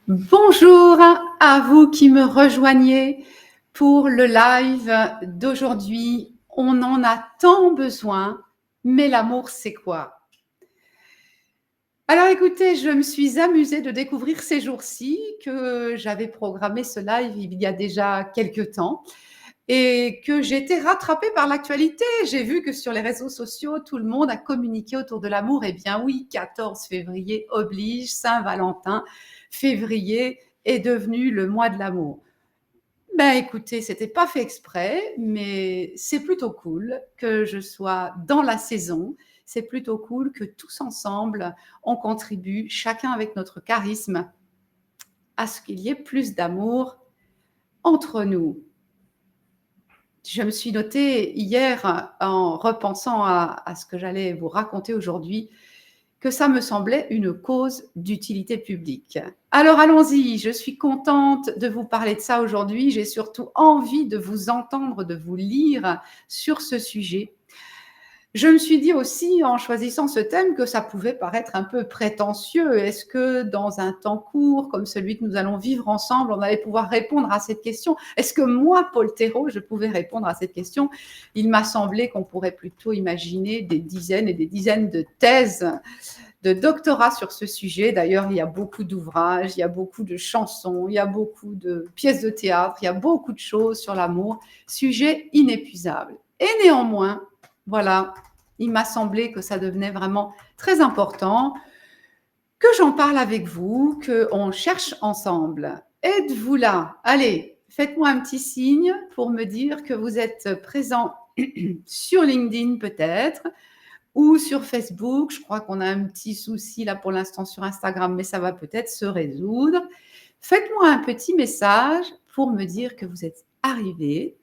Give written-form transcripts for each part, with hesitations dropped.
Bonjour à vous qui me rejoignez pour le live d'aujourd'hui. On en a tant besoin, mais l'amour, c'est quoi? Alors écoutez, je me suis amusée de découvrir ces jours-ci que j'avais programmé ce live il y a déjà quelques temps et que j'ai été rattrapée par l'actualité. J'ai vu que sur les réseaux sociaux, tout le monde a communiqué autour de l'amour. Eh bien oui, 14 février oblige, Saint-Valentin, février est devenu le mois de l'amour. Ben écoutez, c'était pas fait exprès, mais c'est plutôt cool que je sois dans la saison. C'est plutôt cool que tous ensemble, on contribue, chacun avec notre charisme, à ce qu'il y ait plus d'amour entre nous. Je me suis notée hier en repensant à ce que j'allais vous raconter aujourd'hui que ça me semblait une cause d'utilité publique. Alors allons-y, je suis contente de vous parler de ça aujourd'hui. J'ai surtout envie de vous entendre, de vous lire sur ce sujet. Je me suis dit aussi, en choisissant ce thème, que ça pouvait paraître un peu prétentieux. Est-ce que dans un temps court, comme celui que nous allons vivre ensemble, on allait pouvoir répondre à cette question? Est-ce que moi, Paul Thérault, je pouvais répondre à cette question? Il m'a semblé qu'on pourrait plutôt imaginer des dizaines et des dizaines de thèses de doctorat sur ce sujet. D'ailleurs, il y a beaucoup d'ouvrages, il y a beaucoup de chansons, il y a beaucoup de pièces de théâtre, il y a beaucoup de choses sur l'amour, sujet inépuisable. Et néanmoins, voilà, il m'a semblé que ça devenait vraiment très important, que j'en parle avec vous, qu'on cherche ensemble. Êtes-vous là? Allez, faites-moi un petit signe pour me dire que vous êtes présent sur LinkedIn peut-être, ou sur Facebook. Je crois qu'on a un petit souci là pour l'instant sur Instagram, mais ça va peut-être se résoudre. Faites-moi un petit message pour me dire que vous êtes arrivé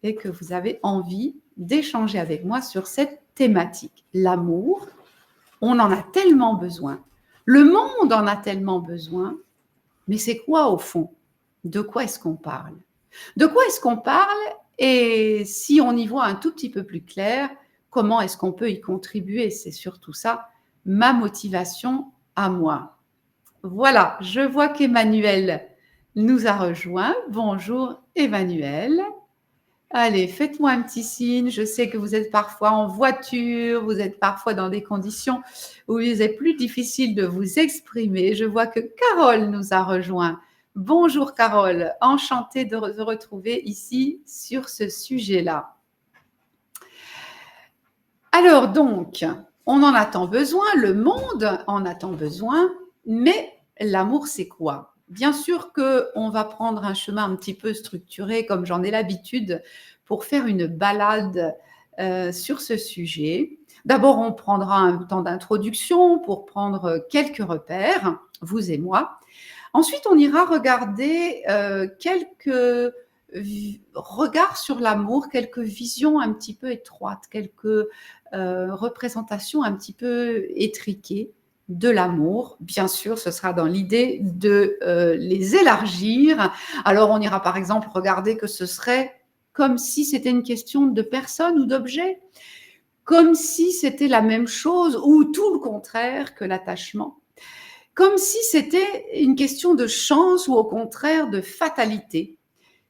et que vous avez envie d'échanger avec moi sur cette thématique. L'amour, on en a tellement besoin. Le monde en a tellement besoin. Mais c'est quoi au fond? De quoi est-ce qu'on parle? De quoi est-ce qu'on parle? Et si on y voit un tout petit peu plus clair, comment est-ce qu'on peut y contribuer? C'est surtout ça, ma motivation à moi. Voilà, je vois qu'Emmanuel nous a rejoint. Bonjour Emmanuel. Allez, faites-moi un petit signe. Je sais que vous êtes parfois en voiture, vous êtes parfois dans des conditions où il est plus difficile de vous exprimer. Je vois que Carole nous a rejoint. Bonjour Carole, enchantée de vous retrouver ici sur ce sujet-là. Alors donc, on en a tant besoin, le monde en a tant besoin, mais l'amour, c'est quoi? Bien sûr qu'on va prendre un chemin un petit peu structuré, comme j'en ai l'habitude, pour faire une balade sur ce sujet. D'abord, on prendra un temps d'introduction pour prendre quelques repères, vous et moi. Ensuite, on ira regarder quelques regards sur l'amour, quelques visions un petit peu étroites, quelques représentations un petit peu étriquées de l'amour. Bien sûr, ce sera dans l'idée de les élargir. Alors, on ira par exemple regarder que ce serait comme si c'était une question de personne ou d'objet, comme si c'était la même chose ou tout le contraire que l'attachement, comme si c'était une question de chance ou au contraire de fatalité,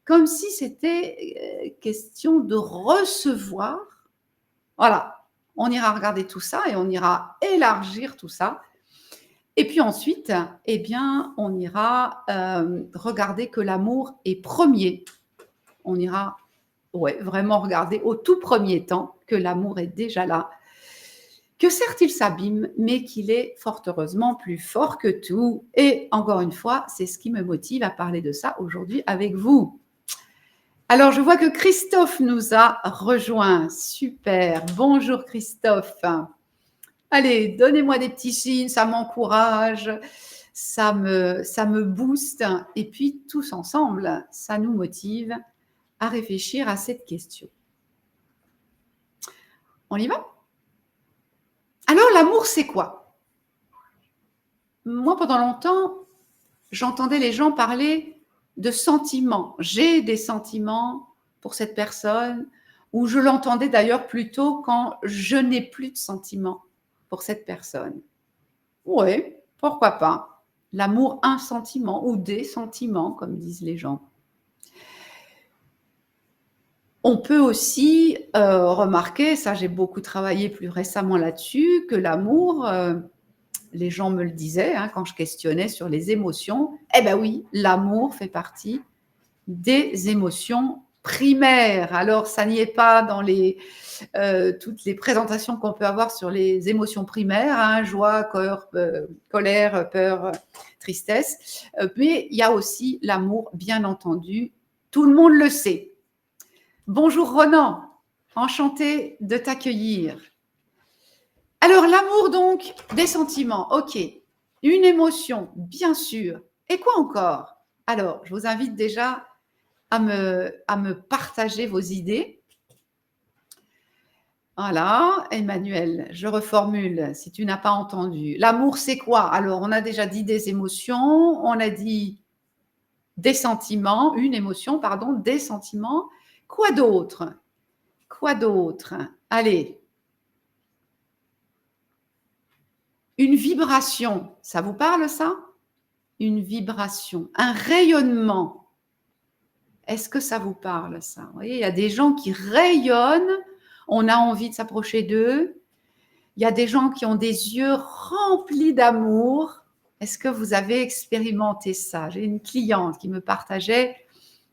comme si c'était question de recevoir. Voilà, on ira regarder tout ça et on ira élargir tout ça. Et puis ensuite, eh bien, on ira regarder que l'amour est premier. On ira vraiment regarder au tout premier temps que l'amour est déjà là, que certes il s'abîme, mais qu'il est fort heureusement plus fort que tout. Et encore une fois, c'est ce qui me motive à parler de ça aujourd'hui avec vous. Alors, je vois que Christophe nous a rejoint. Super. Bonjour Christophe. Allez, donnez-moi des petits signes, ça m'encourage, ça me booste. Et puis, tous ensemble, ça nous motive à réfléchir à cette question. On y va? Alors, l'amour, c'est quoi? Moi, pendant longtemps, j'entendais les gens parler de sentiments. J'ai des sentiments pour cette personne, ou je l'entendais d'ailleurs plutôt quand je n'ai plus de sentiments pour cette personne. Oui, pourquoi pas. L'amour, un sentiment ou des sentiments, comme disent les gens. On peut aussi remarquer, ça j'ai beaucoup travaillé plus récemment là-dessus, que l'amour, les gens me le disaient hein, quand je questionnais sur les émotions, eh ben oui, l'amour fait partie des émotions primaires. Alors, ça n'y est pas dans toutes les présentations qu'on peut avoir sur les émotions primaires, hein, joie, colère, peur, tristesse, mais il y a aussi l'amour, bien entendu. Tout le monde le sait. Bonjour Ronan, enchanté de t'accueillir. Alors, l'amour donc, des sentiments, ok. Une émotion, bien sûr. Et quoi encore? Alors, je vous invite déjà à me partager vos idées. Voilà, Emmanuel, je reformule si tu n'as pas entendu. L'amour, c'est quoi? Alors, on a déjà dit des émotions, on a dit des sentiments, une émotion, pardon, des sentiments. Quoi d'autre? Quoi d'autre? Allez, une vibration, ça vous parle ça? Une vibration, un rayonnement. Est-ce que ça vous parle ça? Vous voyez, il y a des gens qui rayonnent, on a envie de s'approcher d'eux. Il y a des gens qui ont des yeux remplis d'amour. Est-ce que vous avez expérimenté ça? J'ai une cliente qui me partageait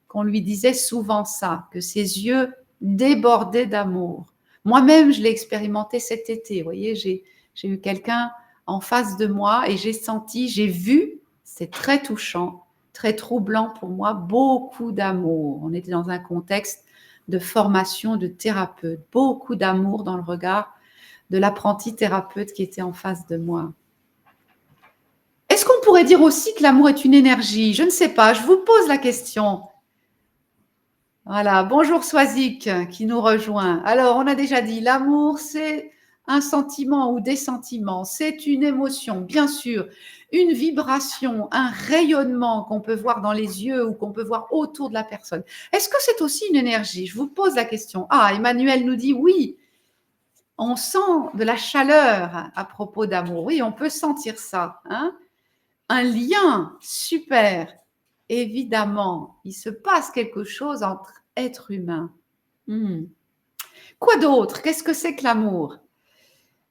qu'on lui disait souvent ça, que ses yeux débordaient d'amour. Moi-même, je l'ai expérimenté cet été. Vous voyez, j'ai eu quelqu'un en face de moi et j'ai senti, j'ai vu, c'est très touchant, très troublant pour moi, beaucoup d'amour. On était dans un contexte de formation de thérapeute, beaucoup d'amour dans le regard de l'apprenti thérapeute qui était en face de moi. Est-ce qu'on pourrait dire aussi que l'amour est une énergie? Je ne sais pas, je vous pose la question. Voilà, bonjour Swazik qui nous rejoint. Alors, on a déjà dit, l'amour, c'est un sentiment ou des sentiments, c'est une émotion, bien sûr, une vibration, un rayonnement qu'on peut voir dans les yeux ou qu'on peut voir autour de la personne. Est-ce que c'est aussi une énergie? Je vous pose la question. Ah, Emmanuel nous dit oui, on sent de la chaleur à propos d'amour. Oui, on peut sentir ça. Hein, un lien, super. Évidemment, il se passe quelque chose entre êtres humains. Hmm. Quoi d'autre? Qu'est-ce que c'est que l'amour?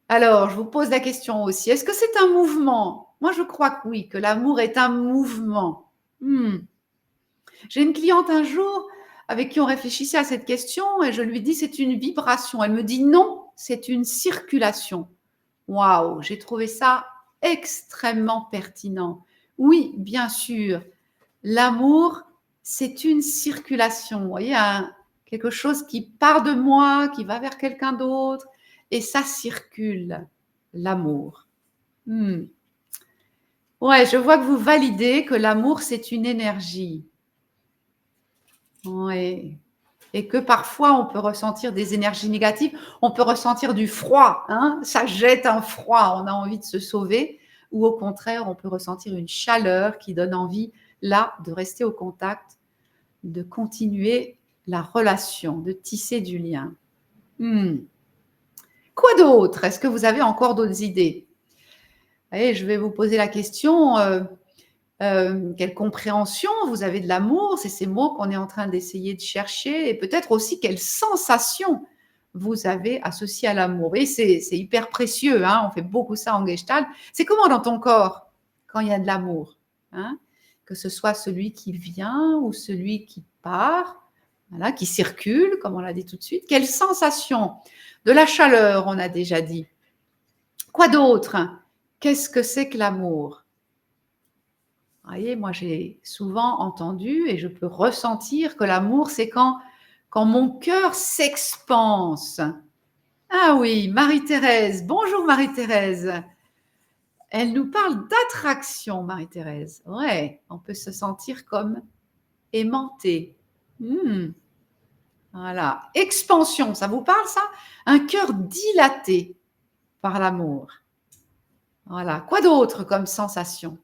Alors, je vous pose la question aussi. Est-ce que c'est un mouvement? Moi, je crois que oui, que l'amour est un mouvement. Hmm. J'ai une cliente un jour avec qui on réfléchissait à cette question et je lui dis c'est une vibration. Elle me dit non, c'est une circulation. Waouh, j'ai trouvé ça extrêmement pertinent. Oui, bien sûr, l'amour, c'est une circulation. Vous voyez, quelque chose qui part de moi, qui va vers quelqu'un d'autre, et ça circule, l'amour. Hmm. Ouais, je vois que vous validez que l'amour, c'est une énergie. Ouais. Et que parfois, on peut ressentir des énergies négatives, on peut ressentir du froid, hein, ça jette un froid, on a envie de se sauver, ou au contraire, on peut ressentir une chaleur qui donne envie, là, de rester au contact, de continuer la relation, de tisser du lien. Hmm. Quoi d'autre? Est-ce que vous avez encore d'autres idées? Allez, je vais vous poser la question, quelle compréhension vous avez de l'amour? C'est ces mots qu'on est en train d'essayer de chercher et peut-être aussi quelle sensation vous avez associée à l'amour. Et c'est hyper précieux, hein, on fait beaucoup ça en Gestalt. C'est comment dans ton corps quand il y a de l'amour, hein? Que ce soit celui qui vient ou celui qui part, voilà, qui circule, comme on l'a dit tout de suite. Quelle sensation? De la chaleur, on a déjà dit. Quoi d'autre? Qu'est-ce que c'est que l'amour? Vous voyez, moi j'ai souvent entendu et je peux ressentir que l'amour, c'est quand mon cœur s'expanse. Ah oui, Marie-Thérèse. Bonjour Marie-Thérèse. Elle nous parle d'attraction, Marie-Thérèse. Ouais, on peut se sentir comme aimanté. Hmm, voilà. Expansion, ça vous parle ça? Un cœur dilaté par l'amour. Voilà. Quoi d'autre comme sensation?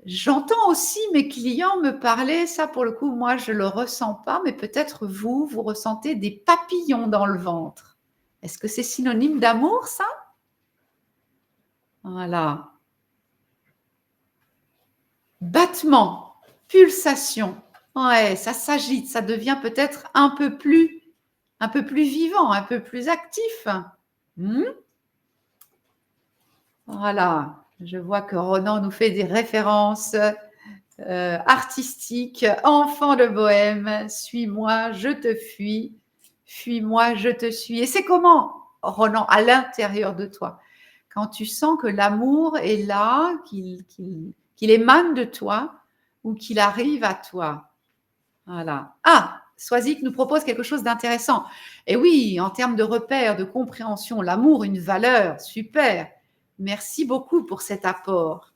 J'entends aussi mes clients me parler, ça pour le coup, moi je ne le ressens pas, mais peut-être vous, vous ressentez des papillons dans le ventre. Est-ce que c'est synonyme d'amour, ça? Voilà. battement, pulsation. Ouais, ça s'agite, ça devient peut-être un peu plus vivant, un peu plus actif. Hmm. Voilà, je vois que Ronan nous fait des références artistiques. Enfant de Bohème, suis-moi, je te fuis, fuis-moi, je te suis. Et c'est comment, Ronan, à l'intérieur de toi, quand tu sens que l'amour est là, qu'il émane de toi ou qu'il arrive à toi. Voilà. Ah, Swazik nous propose quelque chose d'intéressant. Et oui, en termes de repères, de compréhension, l'amour, une valeur, super. Merci beaucoup pour cet apport.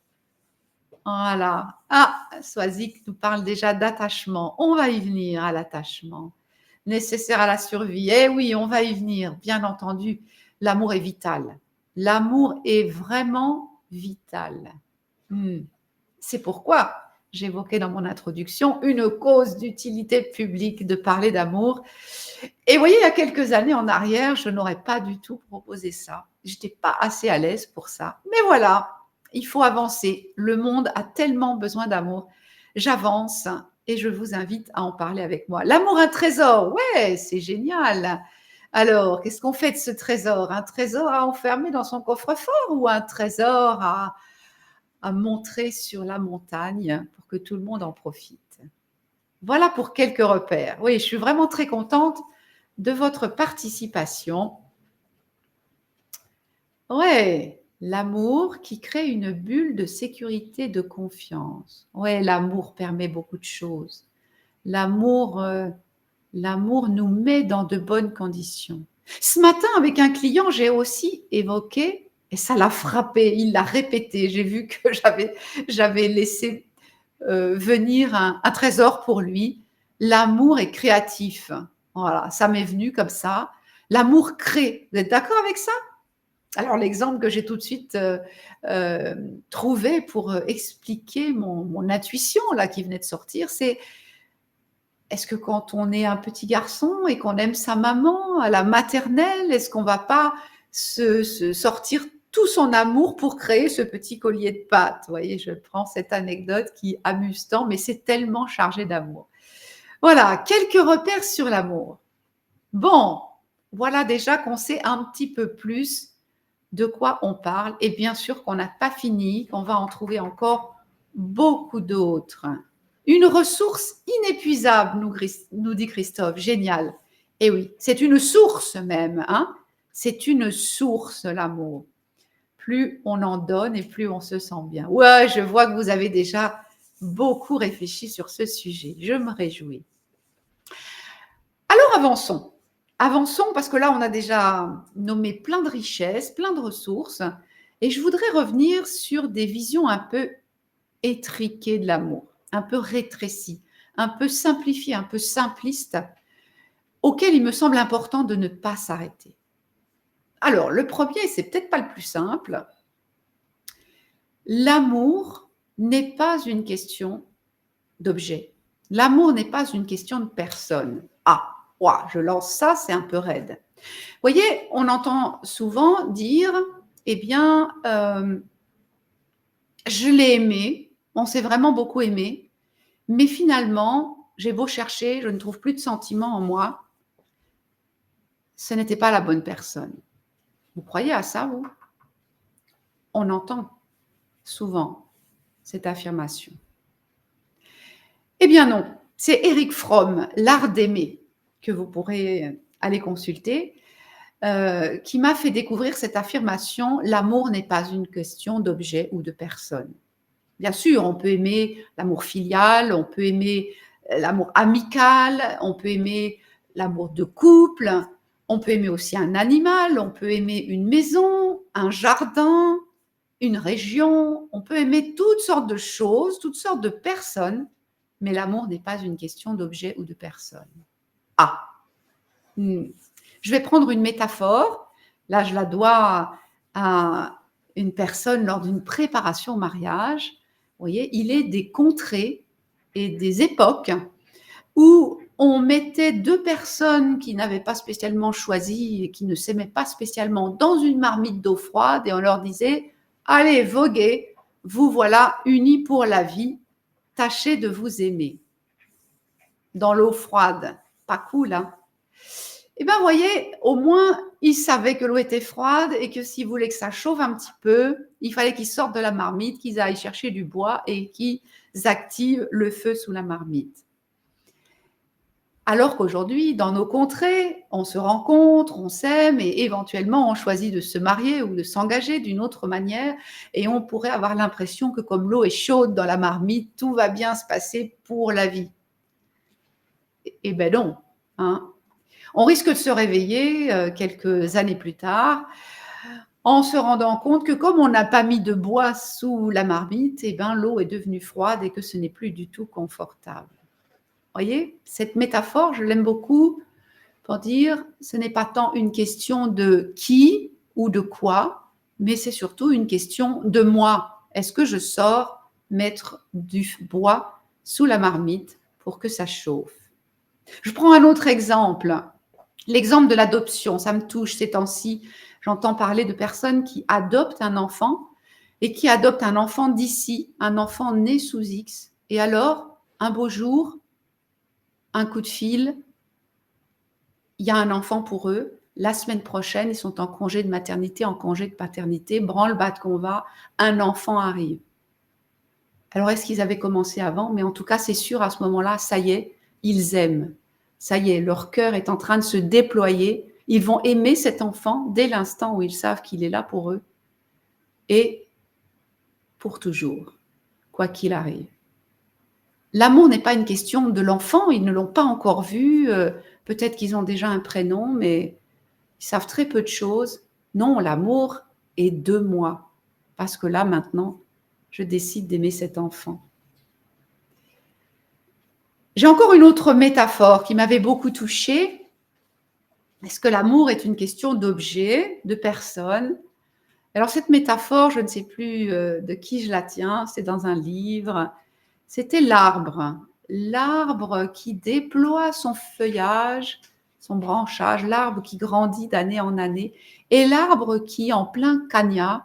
Voilà. Ah, Swazik nous parle déjà d'attachement. On va y venir à l'attachement. Nécessaire à la survie. Eh oui, on va y venir, bien entendu. L'amour est vital. L'amour est vraiment vital. Hmm. C'est pourquoi j'évoquais dans mon introduction une cause d'utilité publique de parler d'amour. Et vous voyez, il y a quelques années en arrière, je n'aurais pas du tout proposé ça. Je n'étais pas assez à l'aise pour ça. Mais voilà, il faut avancer. Le monde a tellement besoin d'amour. J'avance et je vous invite à en parler avec moi. L'amour, un trésor. Ouais, c'est génial. Alors, qu'est-ce qu'on fait de ce trésor? Un trésor à enfermer dans son coffre-fort ou un trésor à montrer sur la montagne pour que tout le monde en profite? Voilà pour quelques repères. Oui, je suis vraiment très contente de votre participation. Ouais, l'amour qui crée une bulle de sécurité, de confiance. Ouais, l'amour permet beaucoup de choses. L'amour, l'amour nous met dans de bonnes conditions. Ce matin, avec un client, j'ai aussi évoqué, et ça l'a frappé, il l'a répété. J'ai vu que j'avais laissé venir un trésor pour lui. L'amour est créatif. Voilà, ça m'est venu comme ça. L'amour crée. Vous êtes d'accord avec ça? Alors, l'exemple que j'ai tout de suite trouvé pour expliquer mon intuition là qui venait de sortir, c'est est-ce que quand on est un petit garçon et qu'on aime sa maman à la maternelle, est-ce qu'on va pas se sortir tout son amour pour créer ce petit collier de pâtes? Vous voyez, je prends cette anecdote qui amuse tant, mais c'est tellement chargé d'amour. Voilà, quelques repères sur l'amour. Bon, voilà déjà qu'on sait un petit peu plus de quoi on parle et bien sûr qu'on n'a pas fini, qu'on va en trouver encore beaucoup d'autres. Une ressource inépuisable, nous dit Christophe. Génial. Et oui, c'est une source même. Hein, c'est une source, l'amour. Plus on en donne et plus on se sent bien. Ouais, je vois que vous avez déjà beaucoup réfléchi sur ce sujet. Je me réjouis. Alors avançons. Avançons parce que là, on a déjà nommé plein de richesses, plein de ressources. Et je voudrais revenir sur des visions un peu étriquées de l'amour, un peu rétrécies, un peu simplifiées, un peu simplistes, auxquelles il me semble important de ne pas s'arrêter. Alors, le premier, c'est peut-être pas le plus simple. L'amour n'est pas une question d'objet. L'amour n'est pas une question de personne. Ah, ouah, je lance ça, c'est un peu raide. Vous voyez, on entend souvent dire, eh bien, je l'ai aimé, on s'est vraiment beaucoup aimé, mais finalement, j'ai beau chercher, je ne trouve plus de sentiments en moi, ce n'était pas la bonne personne. Vous croyez à ça, vous? On entend souvent cette affirmation. Eh bien non, c'est Eric Fromm, L'art d'aimer, que vous pourrez aller consulter, qui m'a fait découvrir cette affirmation, l'amour n'est pas une question d'objet ou de personne. Bien sûr, on peut aimer l'amour filial, on peut aimer l'amour amical, on peut aimer l'amour de couple, on peut aimer aussi un animal, on peut aimer une maison, un jardin, une région, on peut aimer toutes sortes de choses, toutes sortes de personnes, mais l'amour n'est pas une question d'objet ou de personne. Ah, je vais prendre une métaphore. Là, je la dois à une personne lors d'une préparation au mariage. Vous voyez, il est des contrées et des époques où on mettait deux personnes qui n'avaient pas spécialement choisi et qui ne s'aimaient pas spécialement dans une marmite d'eau froide et on leur disait « Allez, voguez, vous voilà unis pour la vie ». tâchez de vous aimer. Dans l'eau froide, pas cool, hein? Eh bien, vous voyez, au moins, ils savaient que l'eau était froide et que s'ils voulaient que ça chauffe un petit peu, il fallait qu'ils sortent de la marmite, qu'ils aillent chercher du bois et qu'ils activent le feu sous la marmite. Alors qu'aujourd'hui, dans nos contrées, on se rencontre, on s'aime et éventuellement on choisit de se marier ou de s'engager d'une autre manière et on pourrait avoir l'impression que comme l'eau est chaude dans la marmite, tout va bien se passer pour la vie. Eh bien non, hein. On risque de se réveiller quelques années plus tard en se rendant compte que comme on n'a pas mis de bois sous la marmite, eh ben, l'eau est devenue froide et que ce n'est plus du tout confortable. Vous voyez, cette métaphore, je l'aime beaucoup pour dire ce n'est pas tant une question de qui ou de quoi, mais c'est surtout une question de moi. Est-ce que je sors mettre du bois sous la marmite pour que ça chauffe? Je prends un autre exemple. L'exemple de l'adoption, ça me touche ces temps-ci. J'entends parler de personnes qui adoptent un enfant et qui adoptent un enfant d'ici, un enfant né sous X. Et alors, un beau jour, un coup de fil, il y a un enfant pour eux. La semaine prochaine, ils sont en congé de maternité, en congé de paternité. Branle-bas de combat, un enfant arrive. Alors, est-ce qu'ils avaient commencé avant? Mais en tout cas, c'est sûr, à ce moment-là, ça y est, ils aiment. Ça y est, leur cœur est en train de se déployer. Ils vont aimer cet enfant dès l'instant où ils savent qu'il est là pour eux et pour toujours, quoi qu'il arrive. L'amour n'est pas une question de l'enfant, ils ne l'ont pas encore vu, peut-être qu'ils ont déjà un prénom, mais ils savent très peu de choses. Non, l'amour est de moi, parce que là, maintenant, je décide d'aimer cet enfant. J'ai encore une autre métaphore qui m'avait beaucoup touchée. Est-ce que l'amour est une question d'objet, de personne? Alors cette métaphore, je ne sais plus de qui je la tiens, c'est dans un livre. C'était l'arbre. L'arbre qui déploie son feuillage, son branchage, l'arbre qui grandit d'année en année, et l'arbre qui, en plein cagnat,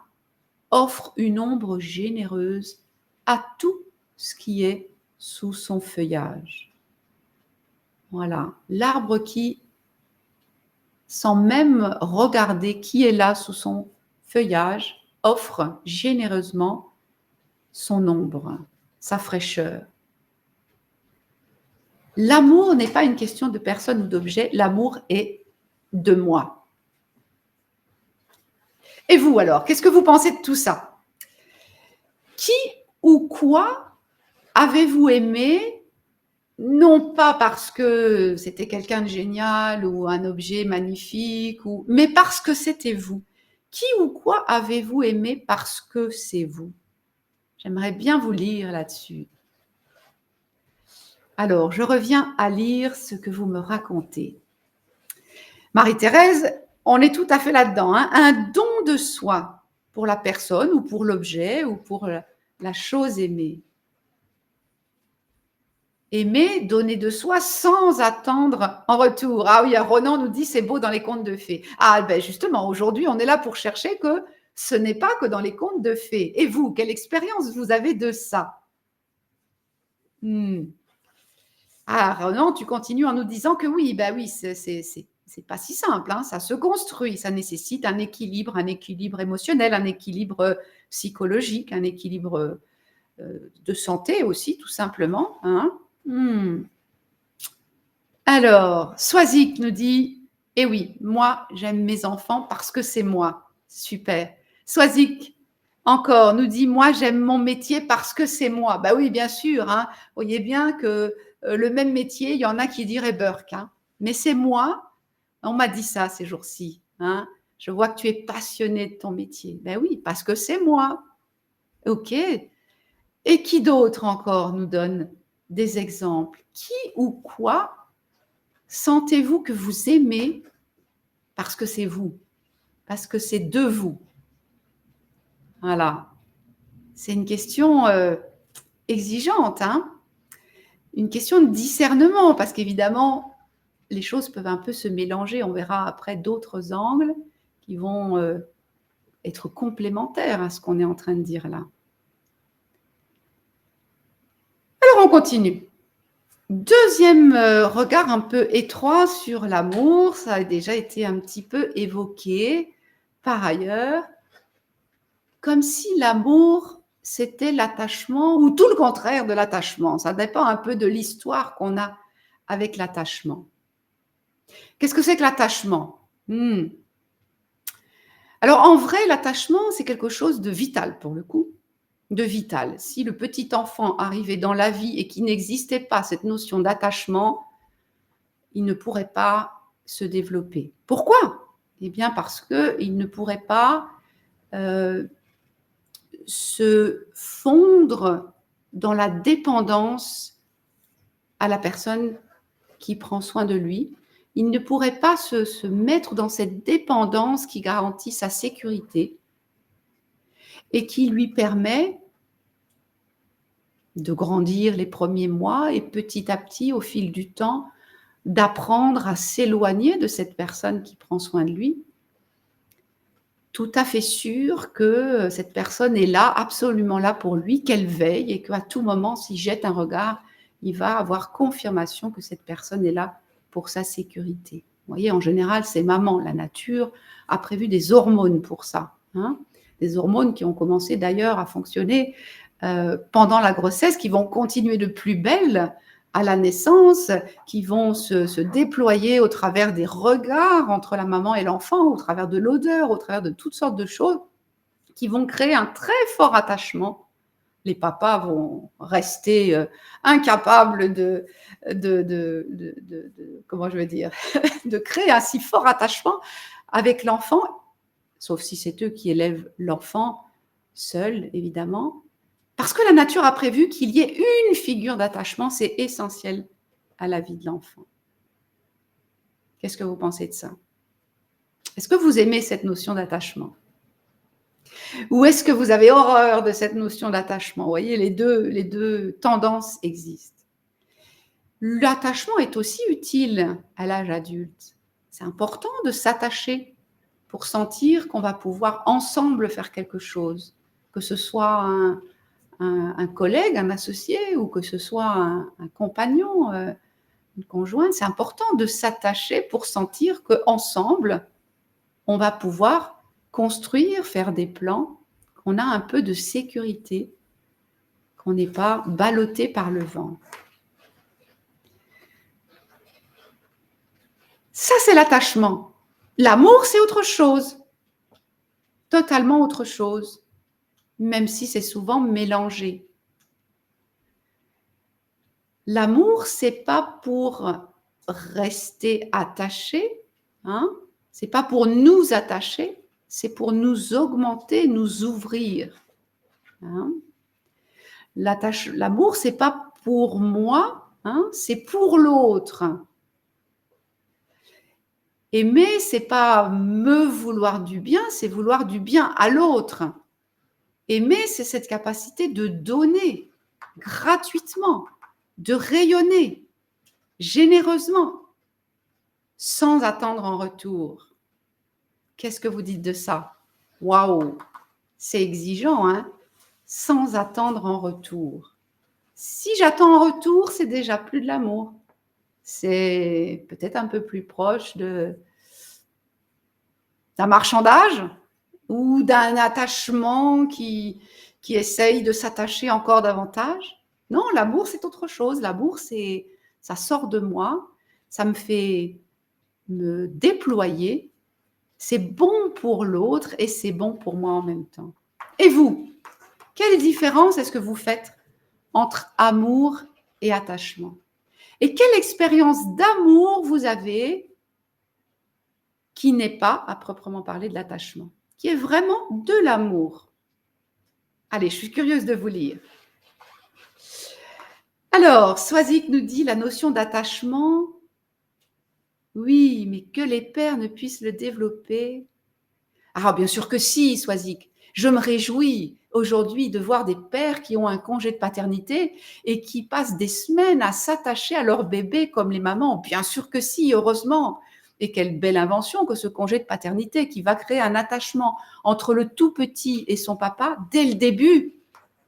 offre une ombre généreuse à tout ce qui est sous son feuillage. Voilà, l'arbre qui, sans même regarder qui est là sous son feuillage, offre généreusement son ombre, sa fraîcheur. L'amour n'est pas une question de personne ou d'objet, l'amour est de moi. Et vous alors, qu'est-ce que vous pensez de tout ça? Qui ou quoi avez-vous aimé, non pas parce que c'était quelqu'un de génial ou un objet magnifique, mais parce que c'était vous? Qui ou quoi avez-vous aimé parce que c'est vous? J'aimerais bien vous lire là-dessus. Alors, je reviens à lire ce que vous me racontez. Marie-Thérèse, on est tout à fait là-dedans, hein, un don de soi pour la personne ou pour l'objet ou pour la chose aimée. Aimer, donner de soi sans attendre en retour. Ah oui, Ronan nous dit c'est beau dans les contes de fées. Ah ben justement, aujourd'hui, on est là pour chercher que ce n'est pas que dans les contes de fées. Et vous, quelle expérience vous avez de ça? Ah, Ronan, tu continues en nous disant que oui, ben oui, c'est pas si simple, hein, ça se construit, ça nécessite un équilibre émotionnel, un équilibre psychologique, un équilibre de santé aussi, tout simplement. Hein. Alors, Swazik nous dit, eh oui, moi, j'aime mes enfants parce que c'est moi. Super. Swazik, encore, nous dit, moi, j'aime mon métier parce que c'est moi. Bah oui, bien sûr. Hein. Vous voyez bien que le même métier, il y en a qui diraient Burke. Hein. Mais c'est moi. On m'a dit ça ces jours-ci. Hein. Je vois que tu es passionné de ton métier. Ben oui, parce que c'est moi. OK. Et qui d'autre encore nous donne des exemples? Qui ou quoi sentez-vous que vous aimez parce que c'est vous, parce que c'est de vous? Voilà. C'est une question exigeante, hein, une question de discernement, parce qu'évidemment, les choses peuvent un peu se mélanger. On verra après d'autres angles qui vont être complémentaires à ce qu'on est en train de dire là. on continue. Deuxième regard un peu étroit sur l'amour, ça a déjà été un petit peu évoqué par ailleurs, comme si l'amour, c'était l'attachement ou tout le contraire de l'attachement. Ça dépend un peu de l'histoire qu'on a avec l'attachement. Qu'est-ce que c'est que l'attachement? Alors en vrai, l'attachement, c'est quelque chose de vital pour le coup, de vital. Si le petit enfant arrivait dans la vie et qu'il n'existait pas cette notion d'attachement, il ne pourrait pas se développer. Pourquoi? Eh bien parce qu'il ne pourrait pas se fondre dans la dépendance à la personne qui prend soin de lui. Il ne pourrait pas se mettre dans cette dépendance qui garantit sa sécurité et qui lui permet de grandir les premiers mois et petit à petit, au fil du temps, d'apprendre à s'éloigner de cette personne qui prend soin de lui, tout à fait sûr que cette personne est là, absolument là pour lui, qu'elle veille et qu'à tout moment, s'il jette un regard, il va avoir confirmation que cette personne est là pour sa sécurité. Vous voyez, en général, c'est maman. La nature a prévu des hormones pour ça. Des hormones qui ont commencé d'ailleurs à fonctionner pendant la grossesse, qui vont continuer de plus belle à la naissance, qui vont se déployer au travers des regards entre la maman et l'enfant, au travers de l'odeur, au travers de toutes sortes de choses, qui vont créer un très fort attachement. Les papas vont rester incapables comment je vais dire, de créer un si fort attachement avec l'enfant, sauf si c'est eux qui élèvent l'enfant seul, évidemment. Parce que la nature a prévu qu'il y ait une figure d'attachement, c'est essentiel à la vie de l'enfant. Qu'est-ce que vous pensez de ça? Est-ce que vous aimez cette notion d'attachement? Ou est-ce que vous avez horreur de cette notion d'attachement? Vous voyez, les deux tendances existent. L'attachement est aussi utile à l'âge adulte. C'est important de s'attacher pour sentir qu'on va pouvoir ensemble faire quelque chose, que ce soit un collègue, un associé, ou que ce soit un compagnon, une conjointe. C'est important de s'attacher pour sentir qu'ensemble, on va pouvoir construire, faire des plans, qu'on a un peu de sécurité, qu'on n'est pas ballotté par le vent. Ça, c'est l'attachement. L'amour, c'est autre chose, totalement autre chose, même si c'est souvent mélangé. L'amour, c'est pas pour rester attaché, c'est pas pour nous attacher, c'est pour nous augmenter, nous ouvrir. L'amour, c'est pas pour moi, c'est pour l'autre. Aimer, c'est pas me vouloir du bien, c'est vouloir du bien à l'autre. Aimer, c'est cette capacité de donner gratuitement, de rayonner généreusement, sans attendre en retour. Qu'est-ce que vous dites de ça? Waouh, c'est exigeant, sans attendre en retour. Si j'attends en retour, c'est déjà plus de l'amour. C'est peut-être un peu plus proche d'un marchandage ou d'un attachement qui essaye de s'attacher encore davantage. Non, l'amour, c'est autre chose. L'amour, ça sort de moi, ça me fait me déployer. C'est bon pour l'autre et c'est bon pour moi en même temps. Et vous, quelle différence est-ce que vous faites entre amour et attachement? Et quelle expérience d'amour vous avez qui n'est pas, à proprement parler, de l'attachement, qui est vraiment de l'amour? Allez, je suis curieuse de vous lire. Alors, Swazik nous dit la notion d'attachement. Oui, mais que les pères ne puissent le développer. Ah, bien sûr que si, Swazik. Je me réjouis aujourd'hui de voir des pères qui ont un congé de paternité et qui passent des semaines à s'attacher à leur bébé comme les mamans. Bien sûr que si, heureusement. Et quelle belle invention que ce congé de paternité qui va créer un attachement entre le tout petit et son papa dès le début.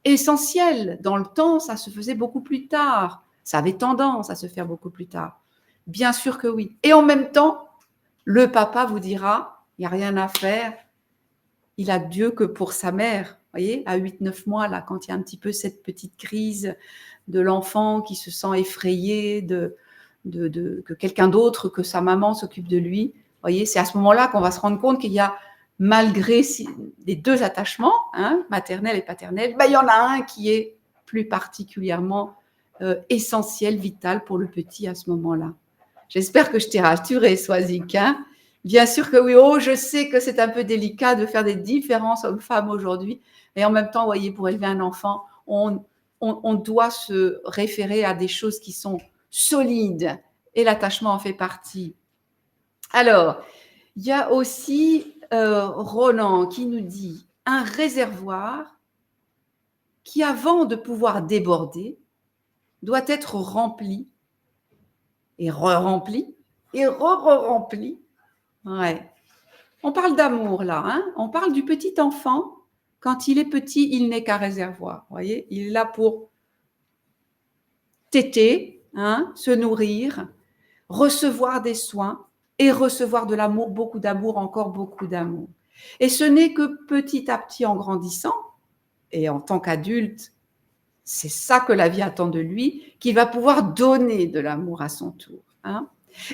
essentiel. Dans le temps, ça se faisait beaucoup plus tard. Ça avait tendance à se faire beaucoup plus tard. Bien sûr que oui. Et en même temps, le papa vous dira, il n'y a rien à faire, il a Dieu que pour sa mère. Vous voyez, à 8-9 mois, là, quand il y a un petit peu cette petite crise de l'enfant qui se sent effrayé que quelqu'un d'autre que sa maman s'occupe de lui. Vous voyez, c'est à ce moment-là qu'on va se rendre compte qu'il y a, malgré les deux attachements, maternel et paternel, il y en a un qui est plus particulièrement essentiel, vital pour le petit à ce moment-là. J'espère que je t'ai rassuré, Swazik. Bien sûr que oui. Oh, je sais que c'est un peu délicat de faire des différences hommes-femmes aujourd'hui. Et en même temps, vous voyez, pour élever un enfant, on doit se référer à des choses qui sont solides. Et l'attachement en fait partie. Alors, il y a aussi Roland qui nous dit un réservoir qui, avant de pouvoir déborder, doit être rempli et re-rempli et re-rempli. Ouais. On parle d'amour là, on parle du petit enfant. Quand il est petit, il n'est qu'un réservoir. Vous voyez, il est là pour téter, se nourrir, recevoir des soins et recevoir de l'amour, beaucoup d'amour, encore beaucoup d'amour. Et ce n'est que petit à petit, en grandissant, et en tant qu'adulte, c'est ça que la vie attend de lui, qu'il va pouvoir donner de l'amour à son tour.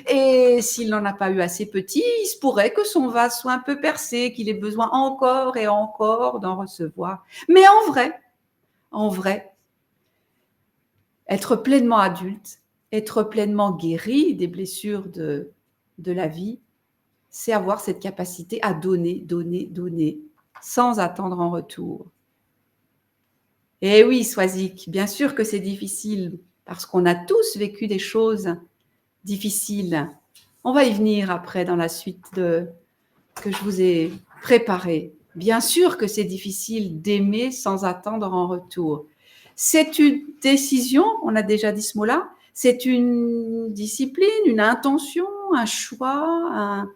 Et s'il n'en a pas eu assez petit, il se pourrait que son vase soit un peu percé, qu'il ait besoin encore et encore d'en recevoir. Mais en vrai, être pleinement adulte, être pleinement guéri des blessures de la vie, c'est avoir cette capacité à donner, donner, donner, sans attendre en retour. Et oui, Swazik, bien sûr que c'est difficile, parce qu'on a tous vécu des choses difficiles. On va y venir après dans la suite que je vous ai préparée. Bien sûr que c'est difficile d'aimer sans attendre en retour. C'est une décision, on a déjà dit ce mot-là, c'est une discipline, une intention, un choix,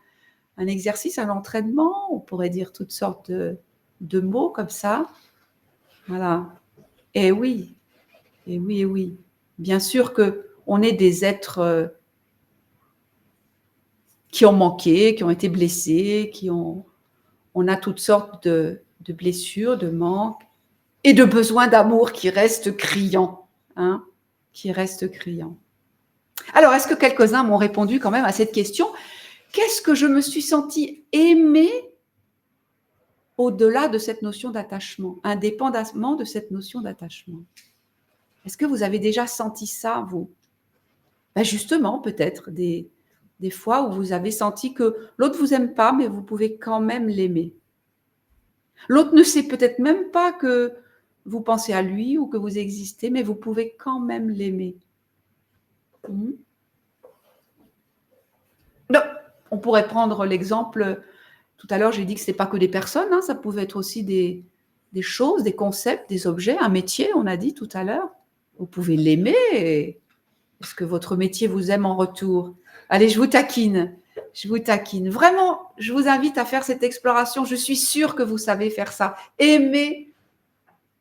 un exercice, un entraînement, on pourrait dire toutes sortes de mots comme ça. Voilà. Et oui, et oui, et oui. Bien sûr qu'on est des êtres qui ont manqué, qui ont été blessés, on a toutes sortes de blessures, de manques et de besoins d'amour qui restent criants, qui restent criants. Alors, est-ce que quelques-uns m'ont répondu quand même à cette question ? Qu'est-ce que je me suis sentie aimée au-delà de cette notion d'attachement, indépendamment de cette notion d'attachement ? Est-ce que vous avez déjà senti ça, vous ? Justement, peut-être des fois où vous avez senti que l'autre ne vous aime pas, mais vous pouvez quand même l'aimer. L'autre ne sait peut-être même pas que vous pensez à lui ou que vous existez, mais vous pouvez quand même l'aimer. Non, on pourrait prendre l'exemple, tout à l'heure j'ai dit que ce n'était pas que des personnes, ça pouvait être aussi des choses, des concepts, des objets, un métier, on a dit tout à l'heure. Vous pouvez l'aimer. Est-ce que votre métier vous aime en retour ? Allez, je vous taquine. Vraiment, je vous invite à faire cette exploration. Je suis sûre que vous savez faire ça. Aimer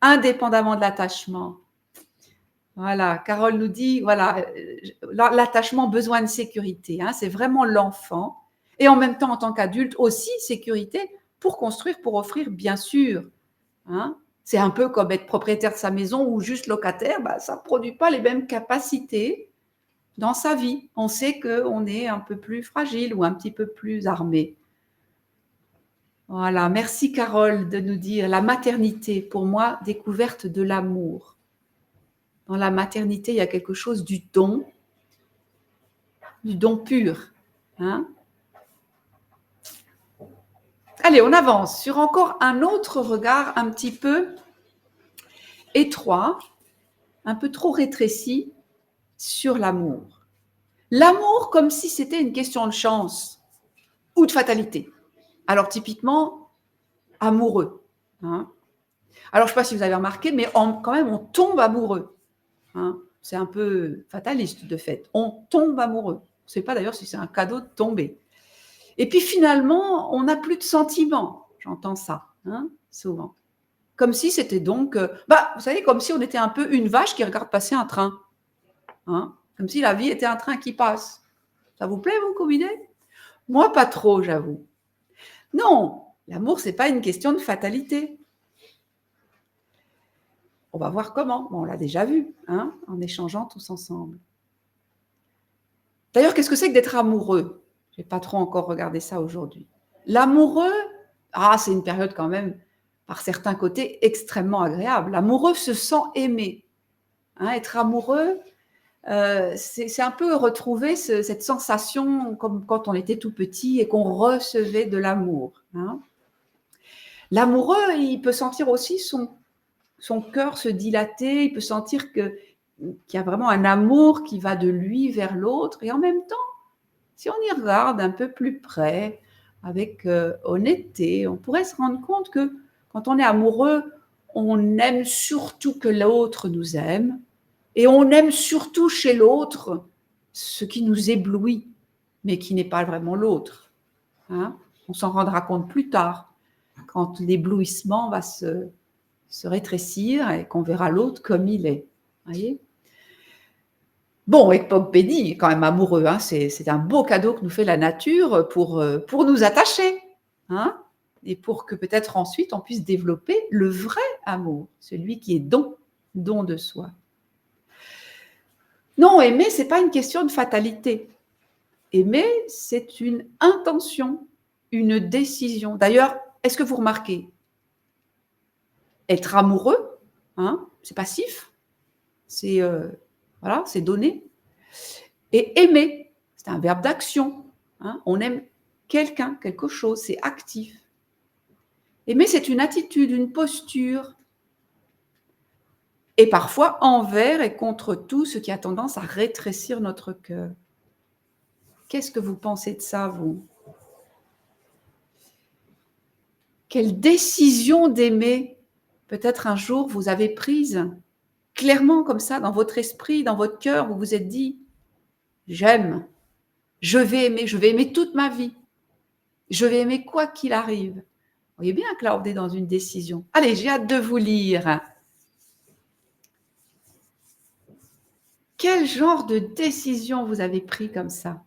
indépendamment de l'attachement. Voilà, Carole nous dit, voilà, l'attachement, besoin de sécurité. C'est vraiment l'enfant. Et en même temps, en tant qu'adulte, aussi sécurité pour construire, pour offrir, bien sûr. C'est un peu comme être propriétaire de sa maison ou juste locataire, ça ne produit pas les mêmes capacités dans sa vie. On sait qu'on est un peu plus fragile ou un petit peu plus armé. Voilà, merci Carole de nous dire la maternité, pour moi, découverte de l'amour. Dans la maternité, il y a quelque chose du don pur. Allez, on avance sur encore un autre regard un petit peu étroit, un peu trop rétréci sur l'amour. L'amour comme si c'était une question de chance ou de fatalité. Alors typiquement, amoureux. Alors je ne sais pas si vous avez remarqué, mais quand même on tombe amoureux. C'est un peu fataliste de fait. On tombe amoureux. On ne sait pas d'ailleurs si c'est un cadeau de tomber. Et puis finalement, on n'a plus de sentiments. J'entends ça, souvent. Comme si c'était donc, vous savez, comme si on était un peu une vache qui regarde passer un train. Hein, comme si la vie était un train qui passe. Ça vous plaît, vous, comme idée? Moi, pas trop, j'avoue. Non, l'amour, c'est pas une question de fatalité. On va voir comment. Bon, on l'a déjà vu, hein, en échangeant tous ensemble. D'ailleurs, qu'est-ce que c'est que d'être amoureux? Je n'ai pas trop encore regardé ça aujourd'hui. L'amoureux, c'est une période quand même, par certains côtés, extrêmement agréable. L'amoureux se sent aimé. Hein, être amoureux, c'est un peu retrouver cette sensation comme quand on était tout petit et qu'on recevait de l'amour. Hein. L'amoureux, il peut sentir aussi son cœur se dilater, il peut sentir qu'il y a vraiment un amour qui va de lui vers l'autre. Et en même temps, si on y regarde un peu plus près, avec honnêteté, on pourrait se rendre compte que quand on est amoureux, on aime surtout que l'autre nous aime. Et on aime surtout chez l'autre ce qui nous éblouit, mais qui n'est pas vraiment l'autre. Hein, on s'en rendra compte plus tard, quand l'éblouissement va se rétrécir et qu'on verra l'autre comme il est. Voyez. Bon, et Pope Béni est quand même amoureux. Hein, c'est un beau cadeau que nous fait la nature pour nous attacher. Hein, et pour que peut-être ensuite on puisse développer le vrai amour, celui qui est don de soi. Non, aimer, ce n'est pas une question de fatalité. Aimer, c'est une intention, une décision. D'ailleurs, est-ce que vous remarquez? Être amoureux, hein, c'est passif, c'est voilà, c'est donner. Et aimer, c'est un verbe d'action. Hein, on aime quelqu'un, quelque chose, c'est actif. Aimer, c'est une attitude, une posture. Et parfois envers et contre tout ce qui a tendance à rétrécir notre cœur. Qu'est-ce que vous pensez de ça, vous? Quelle décision d'aimer, peut-être un jour, vous avez prise clairement comme ça, dans votre esprit, dans votre cœur, vous vous êtes dit, j'aime, je vais aimer toute ma vie, je vais aimer quoi qu'il arrive. Vous voyez bien que là, on est dans une décision. Allez, j'ai hâte de vous lire. Quel genre de décision vous avez pris comme ça,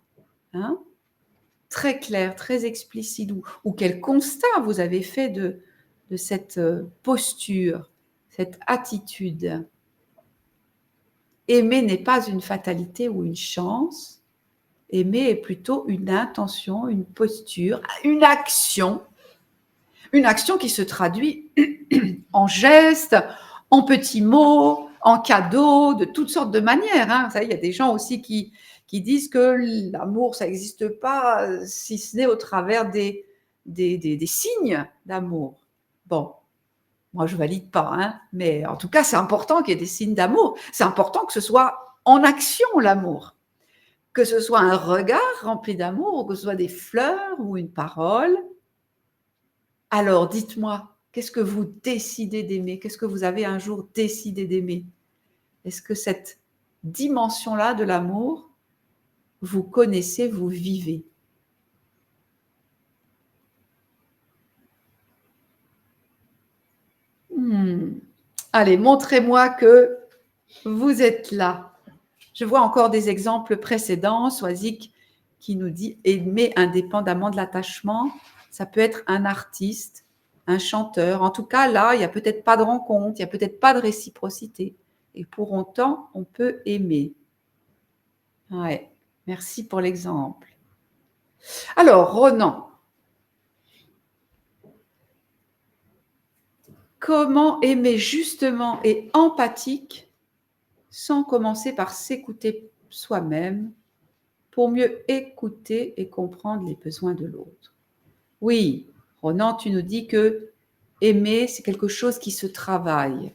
hein? Très clair, très explicite, ou quel constat vous avez fait de cette posture, cette attitude. Aimer n'est pas une fatalité ou une chance. Aimer est plutôt une intention, une posture, une action qui se traduit en gestes, en petits mots, en cadeaux, de toutes sortes de manières. Hein. Vous savez, il y a des gens aussi qui disent que l'amour, ça n'existe pas, si ce n'est au travers des signes d'amour. Bon, moi, je ne valide pas, hein, mais en tout cas, c'est important qu'il y ait des signes d'amour. C'est important que ce soit en action, l'amour. Que ce soit un regard rempli d'amour, ou que ce soit des fleurs ou une parole. Alors, dites-moi, qu'est-ce que vous décidez d'aimer? Qu'est-ce que vous avez un jour décidé d'aimer? Est-ce que cette dimension-là de l'amour, vous connaissez, vous vivez? Allez, montrez-moi que vous êtes là. Je vois encore des exemples précédents, Swazik qui nous dit aimer indépendamment de l'attachement. Ça peut être un artiste, un chanteur. En tout cas, là, il n'y a peut-être pas de rencontre, il n'y a peut-être pas de réciprocité. Et pour autant, on peut aimer. Ouais, merci pour l'exemple. Alors, Ronan, comment aimer justement et empathique sans commencer par s'écouter soi-même pour mieux écouter et comprendre les besoins de l'autre? Oui, Ronan, tu nous dis que aimer, c'est quelque chose qui se travaille,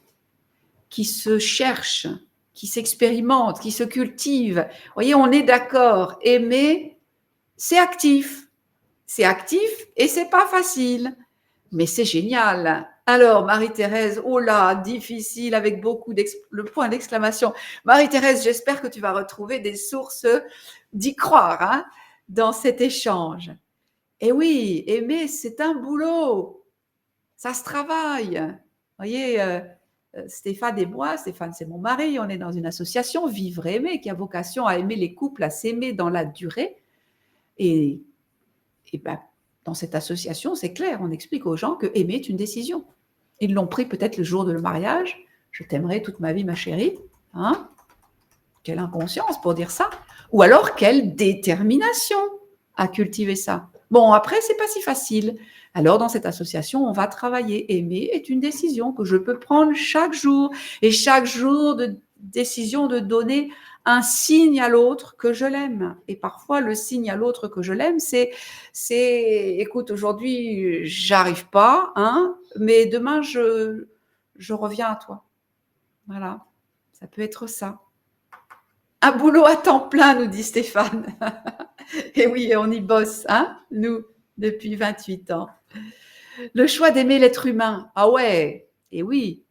qui se cherche, qui s'expérimente, qui se cultive. Vous voyez, on est d'accord. Aimer, c'est actif. C'est actif et c'est pas facile. Mais c'est génial. Alors, Marie-Thérèse, oh là, difficile avec beaucoup le point d'exclamation. Marie-Thérèse, j'espère que tu vas retrouver des sources d'y croire, hein, dans cet échange. Et oui, aimer, c'est un boulot. Ça se travaille. voyez, Stéphane et moi, Stéphane c'est mon mari, on est dans une association Vivre et aimer qui a vocation à aimer les couples, à s'aimer dans la durée. Et, et ben, dans cette association, c'est clair, on explique aux gens que aimer est une décision. Ils l'ont pris peut-être le jour de le mariage. Je t'aimerai toute ma vie, ma chérie. Hein? Quelle inconscience pour dire ça. Ou alors, quelle détermination à cultiver ça. Bon, après, c'est pas si facile. Alors, dans cette association, on va travailler. Aimer est une décision que je peux prendre chaque jour. Et chaque jour de décision de donner un signe à l'autre que je l'aime. Et parfois, le signe à l'autre que je l'aime, écoute, aujourd'hui, j'arrive pas, hein, mais demain, je reviens à toi. Voilà. Ça peut être ça. Un boulot à temps plein, nous dit Stéphane. Et oui, on y bosse, hein, nous, depuis 28 ans. Le choix d'aimer l'être humain. Ah ouais, et oui,